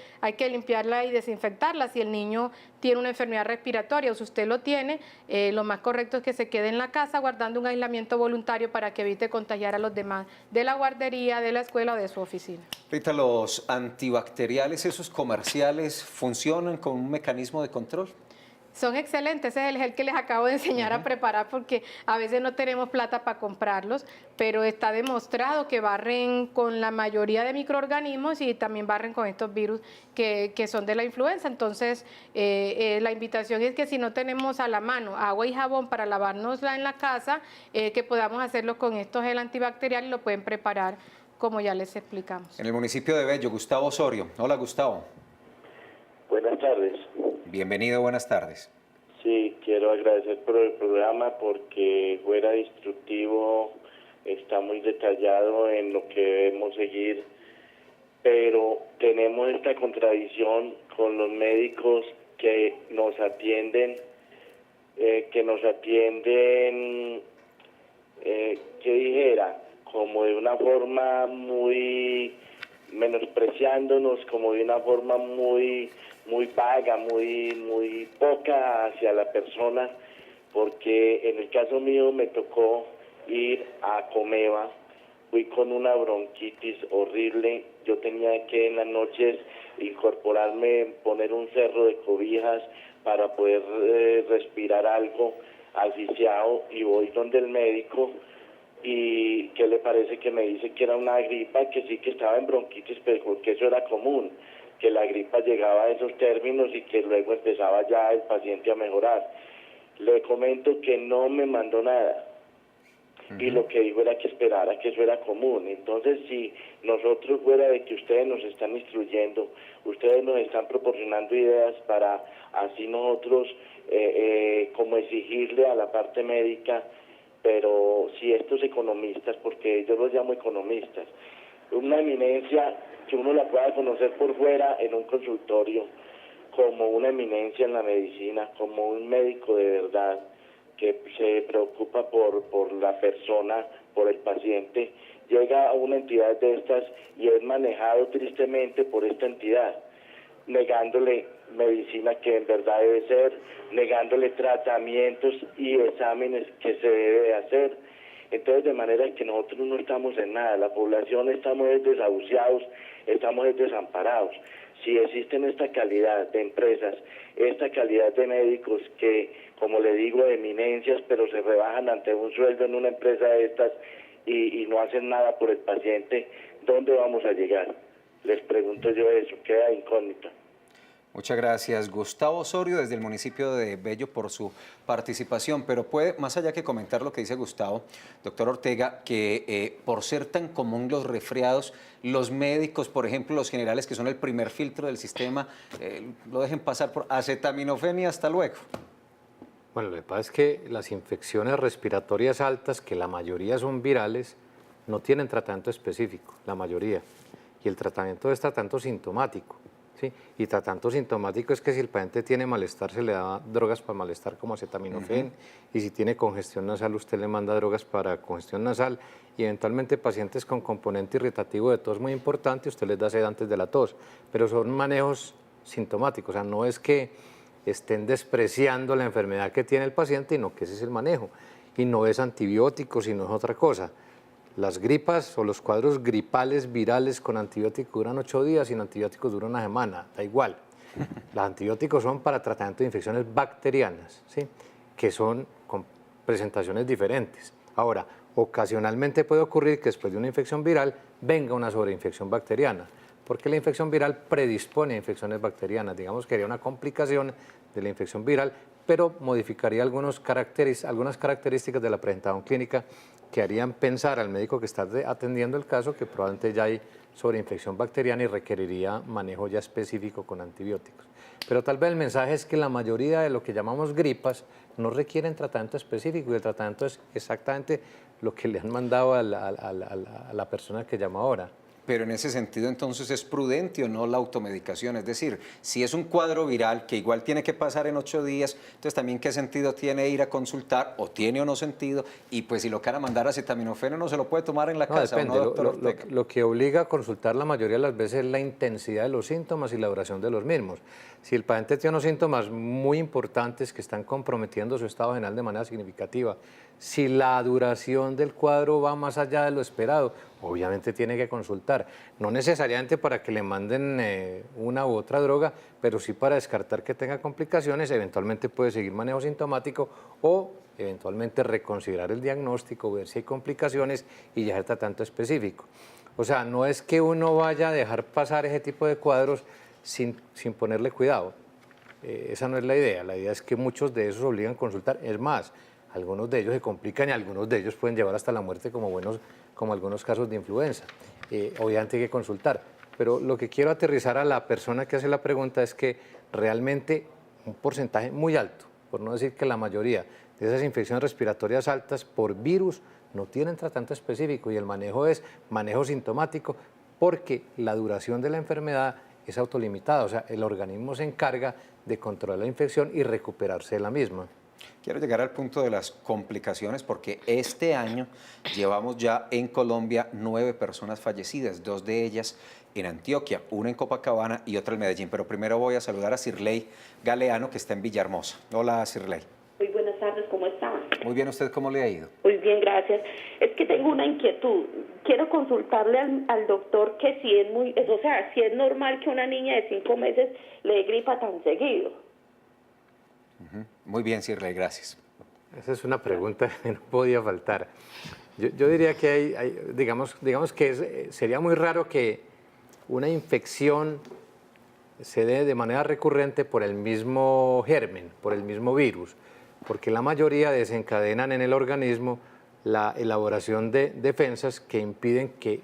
limpiarla y desinfectarla. Si el niño tiene una enfermedad respiratoria o si usted lo tiene, lo más correcto es que se quede en la casa guardando un aislamiento voluntario para que evite contagiar a los demás de la guardería, de la escuela o de su oficina. Rita, ¿los antibacteriales, esos comerciales, funcionan con un mecanismo de control? Son excelentes, ese es el gel que les acabo de enseñar a preparar porque a veces no tenemos plata para comprarlos, pero está demostrado que barren con la mayoría de microorganismos y también barren con estos virus que son de la influenza. Entonces, la invitación es que si no tenemos a la mano agua y jabón para lavárnosla en la casa, que podamos hacerlo con estos gel antibacterial y lo pueden preparar como ya les explicamos. En el municipio de Bello, Gustavo Osorio. Hola, Gustavo. Buenas tardes. Bienvenido, buenas tardes. Sí, quiero agradecer por el programa porque fuera instructivo, está muy detallado en lo que debemos seguir, pero tenemos esta contradicción con los médicos que nos atienden, que dijera, como de una forma muy menospreciándonos, como de una forma muy vaga, muy poca hacia la persona, porque en el caso mío me tocó ir a Comeva, fui con una bronquitis horrible, yo tenía que en las noches incorporarme, poner un cerro de cobijas para poder respirar algo asfixiado, y voy donde el médico. ¿Y qué le parece? Que me dice que era una gripa, que sí que estaba en bronquitis, pero porque eso era común, que la gripa llegaba a esos términos y que luego empezaba ya el paciente a mejorar. Le comento que no me mandó nada, y lo que dijo era que esperara, que eso era común. Entonces, si nosotros, fuera de que ustedes nos están instruyendo, ustedes nos están proporcionando ideas para así nosotros como exigirle a la parte médica, pero si estos economistas, porque yo los llamo economistas, una eminencia que uno la pueda conocer por fuera en un consultorio, como una eminencia en la medicina, como un médico de verdad, que se preocupa por la persona, por el paciente, llega a una entidad de estas y es manejado tristemente por esta entidad, negándole medicina que en verdad debe ser, negándole tratamientos y exámenes que se debe hacer. Entonces, de manera que nosotros no estamos en nada, la población estamos desahuciados, estamos desamparados. Si existen esta calidad de empresas, esta calidad de médicos que, como le digo, eminencias, pero se rebajan ante un sueldo en una empresa de estas y no hacen nada por el paciente, ¿dónde vamos a llegar? Les pregunto yo eso, queda incógnita. Muchas gracias, Gustavo Osorio, desde el municipio de Bello, por su participación. Pero puede, más allá que comentar lo que dice Gustavo, doctor Ortega, que por ser tan común los resfriados, los médicos, por ejemplo, los generales, que son el primer filtro del sistema, lo dejen pasar por acetaminofén y hasta luego. Bueno, lo que pasa es que las infecciones respiratorias altas, que la mayoría son virales, no tienen tratamiento específico, la mayoría. Y el tratamiento es tratamiento sintomático. ¿Sí? Y tratamiento sintomático es que si el paciente tiene malestar se le da drogas para malestar como acetaminofén, y si tiene congestión nasal usted le manda drogas para congestión nasal, y eventualmente pacientes con componente irritativo de tos muy importante usted les da sedantes de la tos, pero son manejos sintomáticos, o sea, no es que estén despreciando la enfermedad que tiene el paciente, sino que ese es el manejo, y no es antibiótico, sino es otra cosa. Las gripas o los cuadros gripales virales con antibióticos duran 8 días, sin antibióticos duran una semana, da igual. Los antibióticos son para tratamiento de infecciones bacterianas, ¿sí? Que son con presentaciones diferentes. Ahora, ocasionalmente puede ocurrir que después de una infección viral venga una sobreinfección bacteriana, porque la infección viral predispone a infecciones bacterianas. Digamos que haría una complicación de la infección viral, pero modificaría algunas características de la presentación clínica que harían pensar al médico que está atendiendo el caso que probablemente ya hay sobreinfección bacteriana y requeriría manejo ya específico con antibióticos. Pero tal vez el mensaje es que la mayoría de lo que llamamos gripas no requieren tratamiento específico, y el tratamiento es exactamente lo que le han mandado a la persona que llama ahora. Pero en ese sentido, entonces, ¿es prudente o no la automedicación? Es decir, si es un cuadro viral que igual tiene que pasar en 8 días, entonces también qué sentido tiene ir a consultar, o tiene o no sentido, y pues si lo quieren mandar acetaminofén no se lo puede tomar en la casa. Depende, ¿o no, doctor Ortega? Lo que obliga a consultar la mayoría de las veces es la intensidad de los síntomas y la duración de los mismos. Si el paciente tiene unos síntomas muy importantes que están comprometiendo su estado general de manera significativa, si la duración del cuadro va más allá de lo esperado, obviamente tiene que consultar. No necesariamente para que le manden una u otra droga, pero sí para descartar que tenga complicaciones. Eventualmente puede seguir manejo sintomático o eventualmente reconsiderar el diagnóstico, ver si hay complicaciones y ya el tratamiento específico. O sea, no es que uno vaya a dejar pasar ese tipo de cuadros sin ponerle cuidado. Esa no es la idea. La idea es que muchos de esos obligan a consultar. Es más, algunos de ellos se complican y algunos de ellos pueden llevar hasta la muerte, como algunos casos de influenza. Obviamente hay que consultar. Pero lo que quiero aterrizar a la persona que hace la pregunta es que realmente un porcentaje muy alto, por no decir que la mayoría de esas infecciones respiratorias altas por virus no tienen tratamiento específico, y el manejo es manejo sintomático, porque la duración de la enfermedad es autolimitada, o sea, el organismo se encarga de controlar la infección y recuperarse de la misma. Quiero llegar al punto de las complicaciones, porque este año llevamos ya en Colombia 9 personas fallecidas, 2 de ellas en Antioquia, una en Copacabana y otra en Medellín. Pero primero voy a saludar a Sirley Galeano, que está en Villahermosa. Hola, Sirley. Muy buenas tardes, ¿cómo está? Muy bien, ¿usted cómo le ha ido? Muy bien, gracias. Es que tengo una inquietud. Quiero consultarle al doctor que si es normal que una niña de 5 meses le dé gripa tan seguido. Muy bien, Sirley, gracias. Esa es una pregunta que no podía faltar. Yo diría que digamos que sería muy raro que una infección se dé de manera recurrente por el mismo germen, por el mismo virus, porque la mayoría desencadenan en el organismo la elaboración de defensas que impiden que,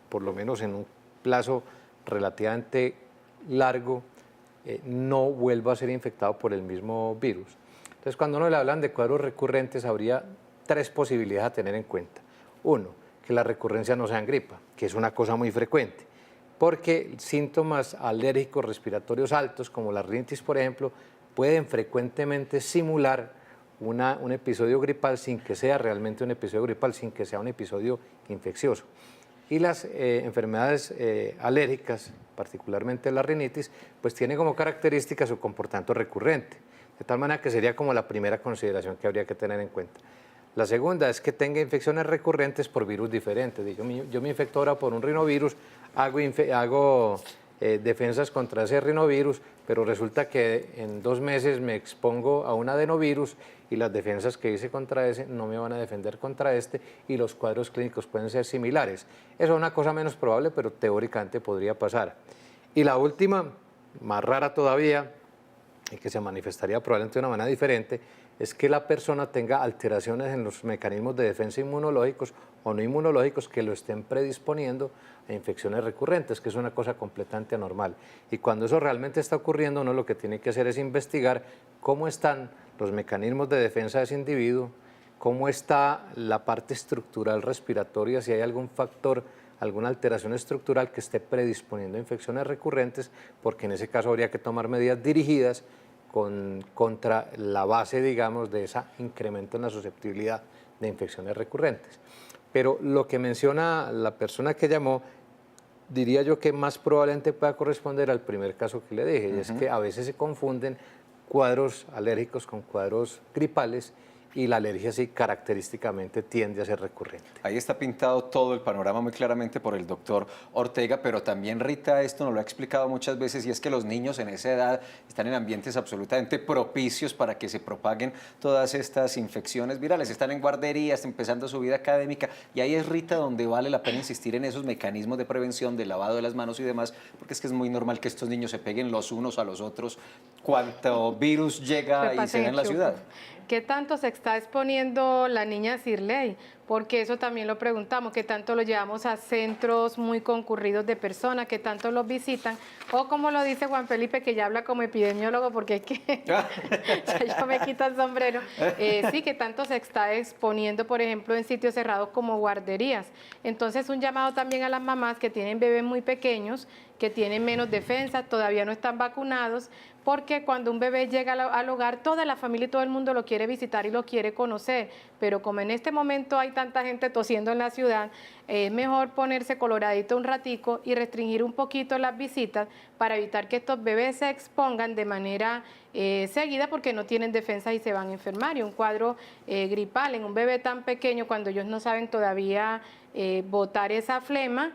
por lo menos en un plazo relativamente largo, no vuelva a ser infectado por el mismo virus. Entonces, cuando uno le hablan de cuadros recurrentes, habría 3 posibilidades a tener en cuenta. 1, que la recurrencia no sea en gripa, que es una cosa muy frecuente, porque síntomas alérgicos respiratorios altos, como la rinitis, por ejemplo, pueden frecuentemente simular un episodio gripal sin que sea realmente un episodio gripal, sin que sea un episodio infeccioso. Y las enfermedades alérgicas, particularmente la rinitis, pues tiene como característica su comportamiento recurrente, de tal manera que sería como la primera consideración que habría que tener en cuenta. La segunda es que tenga infecciones recurrentes por virus diferentes. Yo me infecto ahora por un rinovirus, hago defensas contra ese rinovirus, pero resulta que en 2 meses me expongo a un adenovirus y las defensas que hice contra ese no me van a defender contra este, y los cuadros clínicos pueden ser similares. Eso es una cosa menos probable, pero teóricamente podría pasar. Y la última, más rara todavía, y que se manifestaría probablemente de una manera diferente, es que la persona tenga alteraciones en los mecanismos de defensa inmunológicos o no inmunológicos que lo estén predisponiendo a infecciones recurrentes, que es una cosa completamente anormal. Y cuando eso realmente está ocurriendo, uno lo que tiene que hacer es investigar cómo están los mecanismos de defensa de ese individuo, cómo está la parte estructural respiratoria, si hay algún factor, alguna alteración estructural que esté predisponiendo a infecciones recurrentes, porque en ese caso habría que tomar medidas dirigidas contra la base, digamos, de ese incremento en la susceptibilidad de infecciones recurrentes. Pero lo que menciona la persona que llamó, diría yo que más probablemente pueda corresponder al primer caso que le dije, y es que a veces se confunden cuadros alérgicos con cuadros gripales, y la alergia sí característicamente tiende a ser recurrente. Ahí está pintado todo el panorama muy claramente por el doctor Ortega, pero también Rita esto nos lo ha explicado muchas veces, y es que los niños en esa edad están en ambientes absolutamente propicios para que se propaguen todas estas infecciones virales, están en guarderías, empezando su vida académica, y ahí es, Rita, donde vale la pena insistir en esos mecanismos de prevención, de lavado de las manos y demás, porque es que es muy normal que estos niños se peguen los unos a los otros cuanto virus llega y se da en la ciudad. ¿Qué tanto se está exponiendo la niña Shirley? Porque eso también lo preguntamos, ¿qué tanto lo llevamos a centros muy concurridos de personas, qué tanto los visitan? O como lo dice Juan Felipe, que ya habla como epidemiólogo, porque es que ya yo me quito el sombrero. Sí, que tanto se está exponiendo, por ejemplo, en sitios cerrados como guarderías. Entonces, un llamado también a las mamás que tienen bebés muy pequeños, que tienen menos defensa, todavía no están vacunados, porque cuando un bebé llega al hogar, toda la familia y todo el mundo lo quiere visitar y lo quiere conocer, pero como en este momento hay tanta gente tosiendo en la ciudad, es mejor ponerse coloradito un ratico y restringir un poquito las visitas para evitar que estos bebés se expongan de manera seguida, porque no tienen defensa y se van a enfermar. Y un cuadro gripal en un bebé tan pequeño, cuando ellos no saben todavía botar esa flema,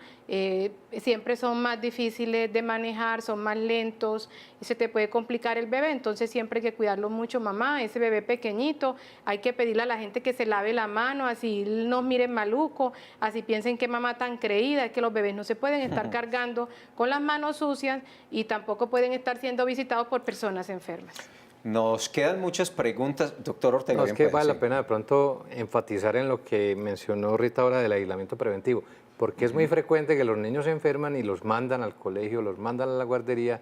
siempre son más difíciles de manejar, son más lentos y se te puede complicar el bebé. Entonces siempre hay que cuidarlo mucho, mamá, ese bebé pequeñito, hay que pedirle a la gente que se lave la mano, así nos miren maluco, así piensen que mamá tan creída, es que los bebés no se pueden estar cargando con las manos sucias y tampoco pueden estar siendo visitados por personas enfermas. Nos quedan muchas preguntas, doctor Ortega. No, es que vale la pena de pronto enfatizar en lo que mencionó Rita ahora del aislamiento preventivo, porque es muy frecuente que los niños se enferman y los mandan al colegio, los mandan a la guardería,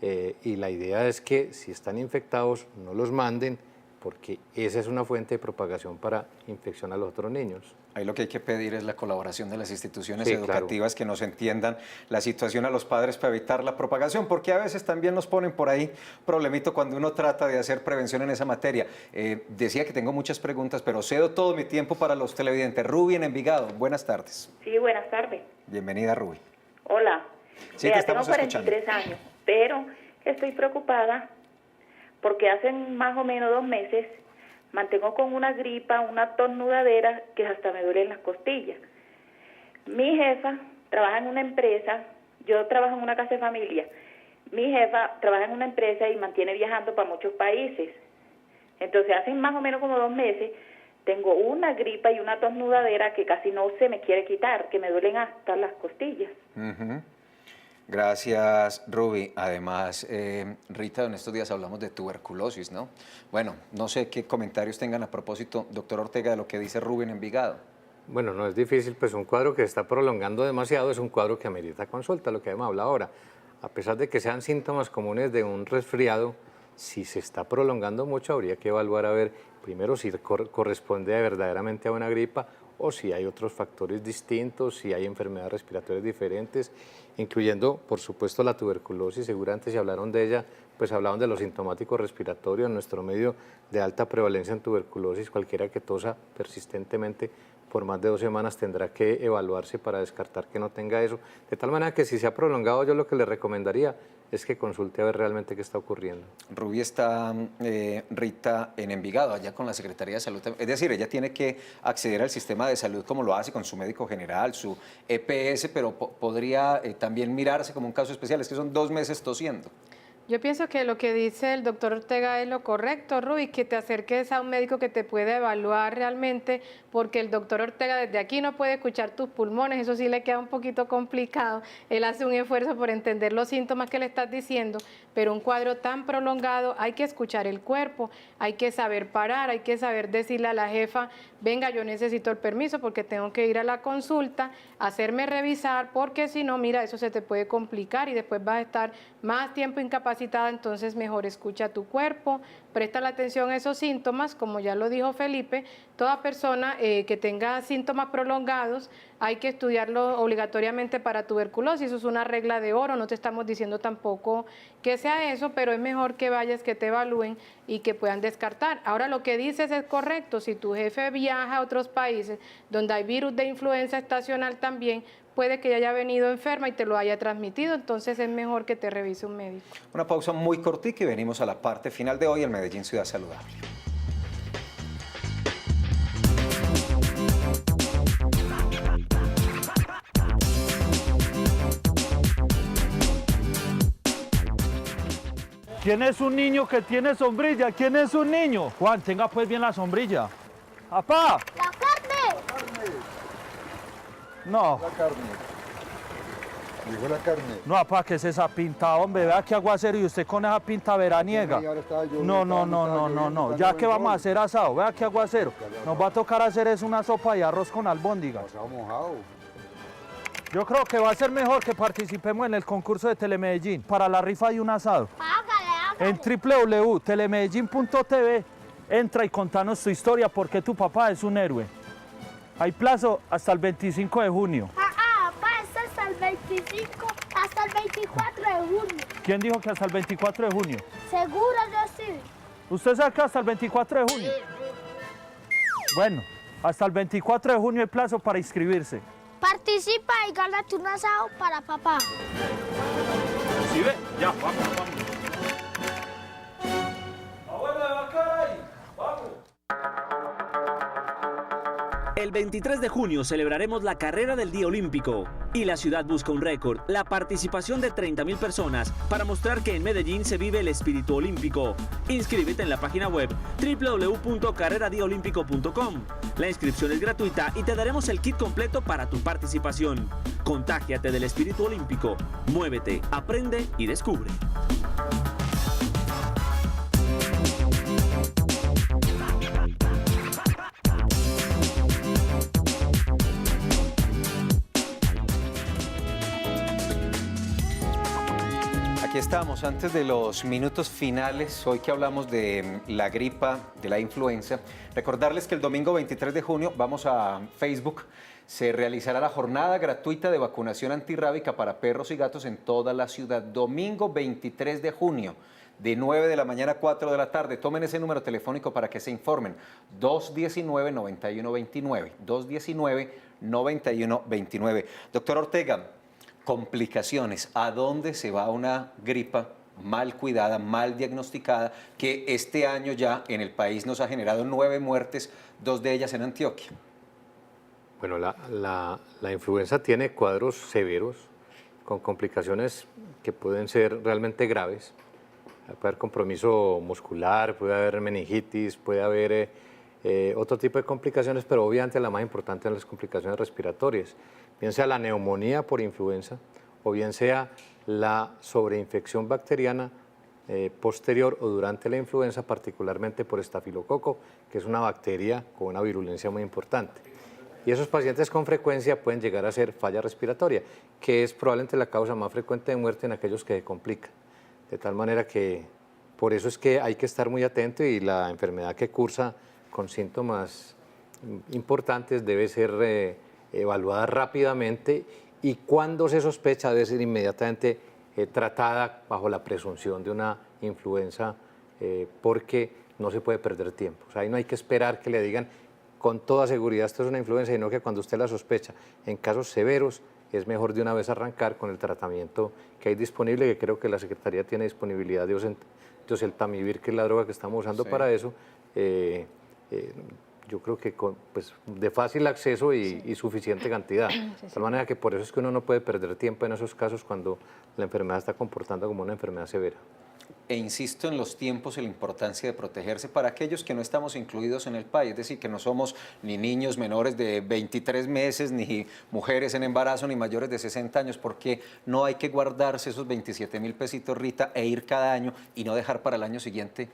y la idea es que si están infectados no los manden, porque esa es una fuente de propagación para infección a los otros niños. Ahí lo que hay que pedir es la colaboración de las instituciones educativas, que nos entiendan la situación a los padres para evitar la propagación, porque a veces también nos ponen por ahí problemito cuando uno trata de hacer prevención en esa materia. Decía que tengo muchas preguntas, pero cedo todo mi tiempo para los televidentes. Ruby en Envigado, buenas tardes. Sí, buenas tardes. Bienvenida, Ruby. Hola. Sí, te estamos tengo 43 años, pero estoy preocupada porque hace más o menos 2 meses mantengo con una gripa, una tornudadera que hasta me duelen las costillas. Mi jefa trabaja en una empresa, yo trabajo en una casa de familia. Mi jefa trabaja en una empresa y mantiene viajando para muchos países. Entonces hace más o menos como 2 meses tengo una gripa y una tornudadera que casi no se me quiere quitar, que me duelen hasta las costillas. Gracias, Ruby. Además, Rita, en estos días hablamos de tuberculosis, ¿no? Bueno, no sé qué comentarios tengan a propósito, doctor Ortega, de lo que dice Ruby en Envigado. Bueno, no es difícil, pues un cuadro que está prolongando demasiado es un cuadro que amerita consulta, lo que hemos hablado ahora. A pesar de que sean síntomas comunes de un resfriado, si se está prolongando mucho, habría que evaluar a ver primero si corresponde verdaderamente a una gripa o si hay otros factores distintos, si hay enfermedades respiratorias diferentes, incluyendo, por supuesto, la tuberculosis. Seguramente si hablaron de ella, pues hablaban de los sintomáticos respiratorios. En nuestro medio de alta prevalencia en tuberculosis, cualquiera que tosa persistentemente por más de 2 semanas tendrá que evaluarse para descartar que no tenga eso. De tal manera que si se ha prolongado, yo lo que le recomendaría es que consulte a ver realmente qué está ocurriendo. Ruby está, Rita, en Envigado, allá con la Secretaría de Salud. Es decir, ella tiene que acceder al sistema de salud como lo hace con su médico general, su EPS, pero podría también mirarse como un caso especial. Es que son 2 meses tosiendo. Yo pienso que lo que dice el doctor Ortega es lo correcto, Ruby, que te acerques a un médico que te pueda evaluar realmente, porque el doctor Ortega desde aquí no puede escuchar tus pulmones, eso sí le queda un poquito complicado. Él hace un esfuerzo por entender los síntomas que le estás diciendo, pero un cuadro tan prolongado hay que escuchar el cuerpo, hay que saber parar, hay que saber decirle a la jefa, venga, yo necesito el permiso porque tengo que ir a la consulta, hacerme revisar, porque si no, mira, eso se te puede complicar y después vas a estar más tiempo incapacitada, entonces mejor escucha tu cuerpo, presta la atención a esos síntomas, como ya lo dijo Felipe, toda persona que tenga síntomas prolongados hay que estudiarlo obligatoriamente para tuberculosis, eso es una regla de oro, no te estamos diciendo tampoco que sea eso, pero es mejor que vayas, que te evalúen y que puedan descartar. Ahora lo que dices es correcto, si tu jefe viaja a otros países donde hay virus de influenza estacional también, puede que ya haya venido enferma y te lo haya transmitido, entonces es mejor que te revise un médico. Una pausa muy cortica y venimos a la parte final de hoy en Medellín Ciudad Saludable. ¿Quién es un niño que tiene sombrilla? ¿Quién es un niño? Juan, tenga pues bien la sombrilla. ¡Apá! ¡La carne! No. La carne. Dijo la carne. No, apá, ¿qué es esa pinta, hombre? Vea qué aguacero y usted con esa pinta veraniega. No. Ya que vamos a hacer asado, vea qué aguacero. Nos va a tocar hacer es una sopa y arroz con albóndigas. Mojado. Yo creo que va a ser mejor que participemos en el concurso de Telemedellín para la rifa de un asado. En www.telemedellin.tv entra y contanos tu historia porque tu papá es un héroe. Hay plazo hasta el 25 de junio. Hasta el 25, hasta el 24 de junio. ¿Quién dijo que hasta el 24 de junio? Seguro yo sí. ¿Usted sabe que hasta el 24 de junio? Bueno, hasta el 24 de junio hay plazo para inscribirse. Participa y gánate un asado para papá. ¿Sí ve? Ya, vamos. El 23 de junio celebraremos la carrera del Día Olímpico y la ciudad busca un récord, la participación de 30.000 personas para mostrar que en Medellín se vive el espíritu olímpico. Inscríbete en la página web www.carreradiaolímpico.com. La inscripción es gratuita y te daremos el kit completo para tu participación. Contágiate del espíritu olímpico, muévete, aprende y descubre. Aquí estamos, antes de los minutos finales, hoy que hablamos de la gripa, de la influenza, recordarles que el domingo 23 de junio, vamos a Facebook, se realizará la jornada gratuita de vacunación antirrábica para perros y gatos en toda la ciudad. Domingo 23 de junio, de 9 de la mañana a 4 de la tarde. Tomen ese número telefónico para que se informen. 219-9129. 219-9129. Doctor Ortega, complicaciones, ¿a dónde se va una gripa mal cuidada, mal diagnosticada, que este año ya en el país nos ha generado 9 muertes, 2 de ellas en Antioquia? Bueno, la influenza tiene cuadros severos, con complicaciones que pueden ser realmente graves. Puede haber compromiso muscular, puede haber meningitis, puede haber otro tipo de complicaciones, pero obviamente la más importante son las complicaciones respiratorias, bien sea la neumonía por influenza o bien sea la sobreinfección bacteriana posterior o durante la influenza, particularmente por estafilococo, que es una bacteria con una virulencia muy importante. Y esos pacientes con frecuencia pueden llegar a ser falla respiratoria, que es probablemente la causa más frecuente de muerte en aquellos que se complican. De tal manera que por eso es que hay que estar muy atento y la enfermedad que cursa con síntomas importantes debe ser evaluada rápidamente y cuando se sospecha debe ser inmediatamente tratada bajo la presunción de una influenza porque no se puede perder tiempo. O sea, ahí no hay que esperar que le digan con toda seguridad esto es una influenza, sino que cuando usted la sospecha, en casos severos, es mejor de una vez arrancar con el tratamiento que hay disponible, que creo que la Secretaría tiene disponibilidad de oseltamivir, que es la droga que estamos usando para eso. Yo creo que pues, de fácil acceso y suficiente cantidad. De tal manera que por eso es que uno no puede perder tiempo en esos casos cuando la enfermedad está comportando como una enfermedad severa. E insisto en los tiempos y la importancia de protegerse para aquellos que no estamos incluidos en el país, es decir, que no somos ni niños menores de 23 meses, ni mujeres en embarazo, ni mayores de 60 años, porque no hay que guardarse esos 27.000 pesitos, Rita, e ir cada año y no dejar para el año siguiente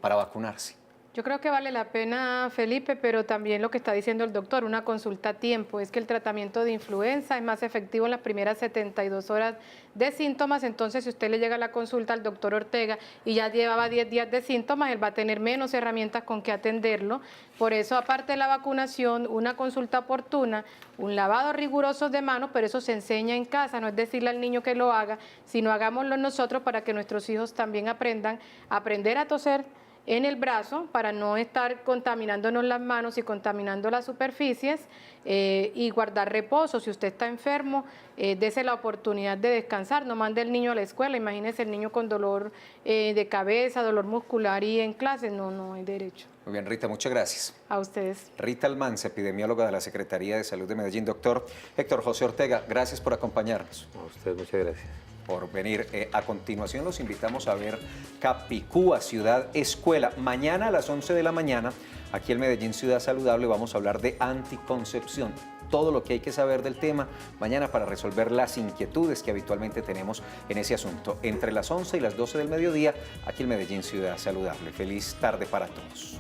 para vacunarse. Yo creo que vale la pena, Felipe, pero también lo que está diciendo el doctor, una consulta a tiempo. Es que el tratamiento de influenza es más efectivo en las primeras 72 horas de síntomas. Entonces, si usted le llega a la consulta al doctor Ortega y ya llevaba 10 días de síntomas, él va a tener menos herramientas con que atenderlo. Por eso, aparte de la vacunación, una consulta oportuna, un lavado riguroso de manos, pero eso se enseña en casa, no es decirle al niño que lo haga, sino hagámoslo nosotros para que nuestros hijos también aprendan a aprender a toser en el brazo para no estar contaminándonos las manos y contaminando las superficies y guardar reposo. Si usted está enfermo, dese la oportunidad de descansar, no mande el niño a la escuela. Imagínese el niño con dolor de cabeza, dolor muscular y en clase, no hay derecho. Muy bien, Rita, muchas gracias. A ustedes. Rita Almanza, epidemióloga de la Secretaría de Salud de Medellín. Doctor Héctor José Ortega, gracias por acompañarnos. A usted, muchas gracias. Por venir. A continuación los invitamos a ver Capicúa, Ciudad Escuela. Mañana a las 11 de la mañana, aquí en Medellín Ciudad Saludable, vamos a hablar de anticoncepción. Todo lo que hay que saber del tema mañana para resolver las inquietudes que habitualmente tenemos en ese asunto. Entre las 11 y las 12 del mediodía, aquí en Medellín Ciudad Saludable. Feliz tarde para todos.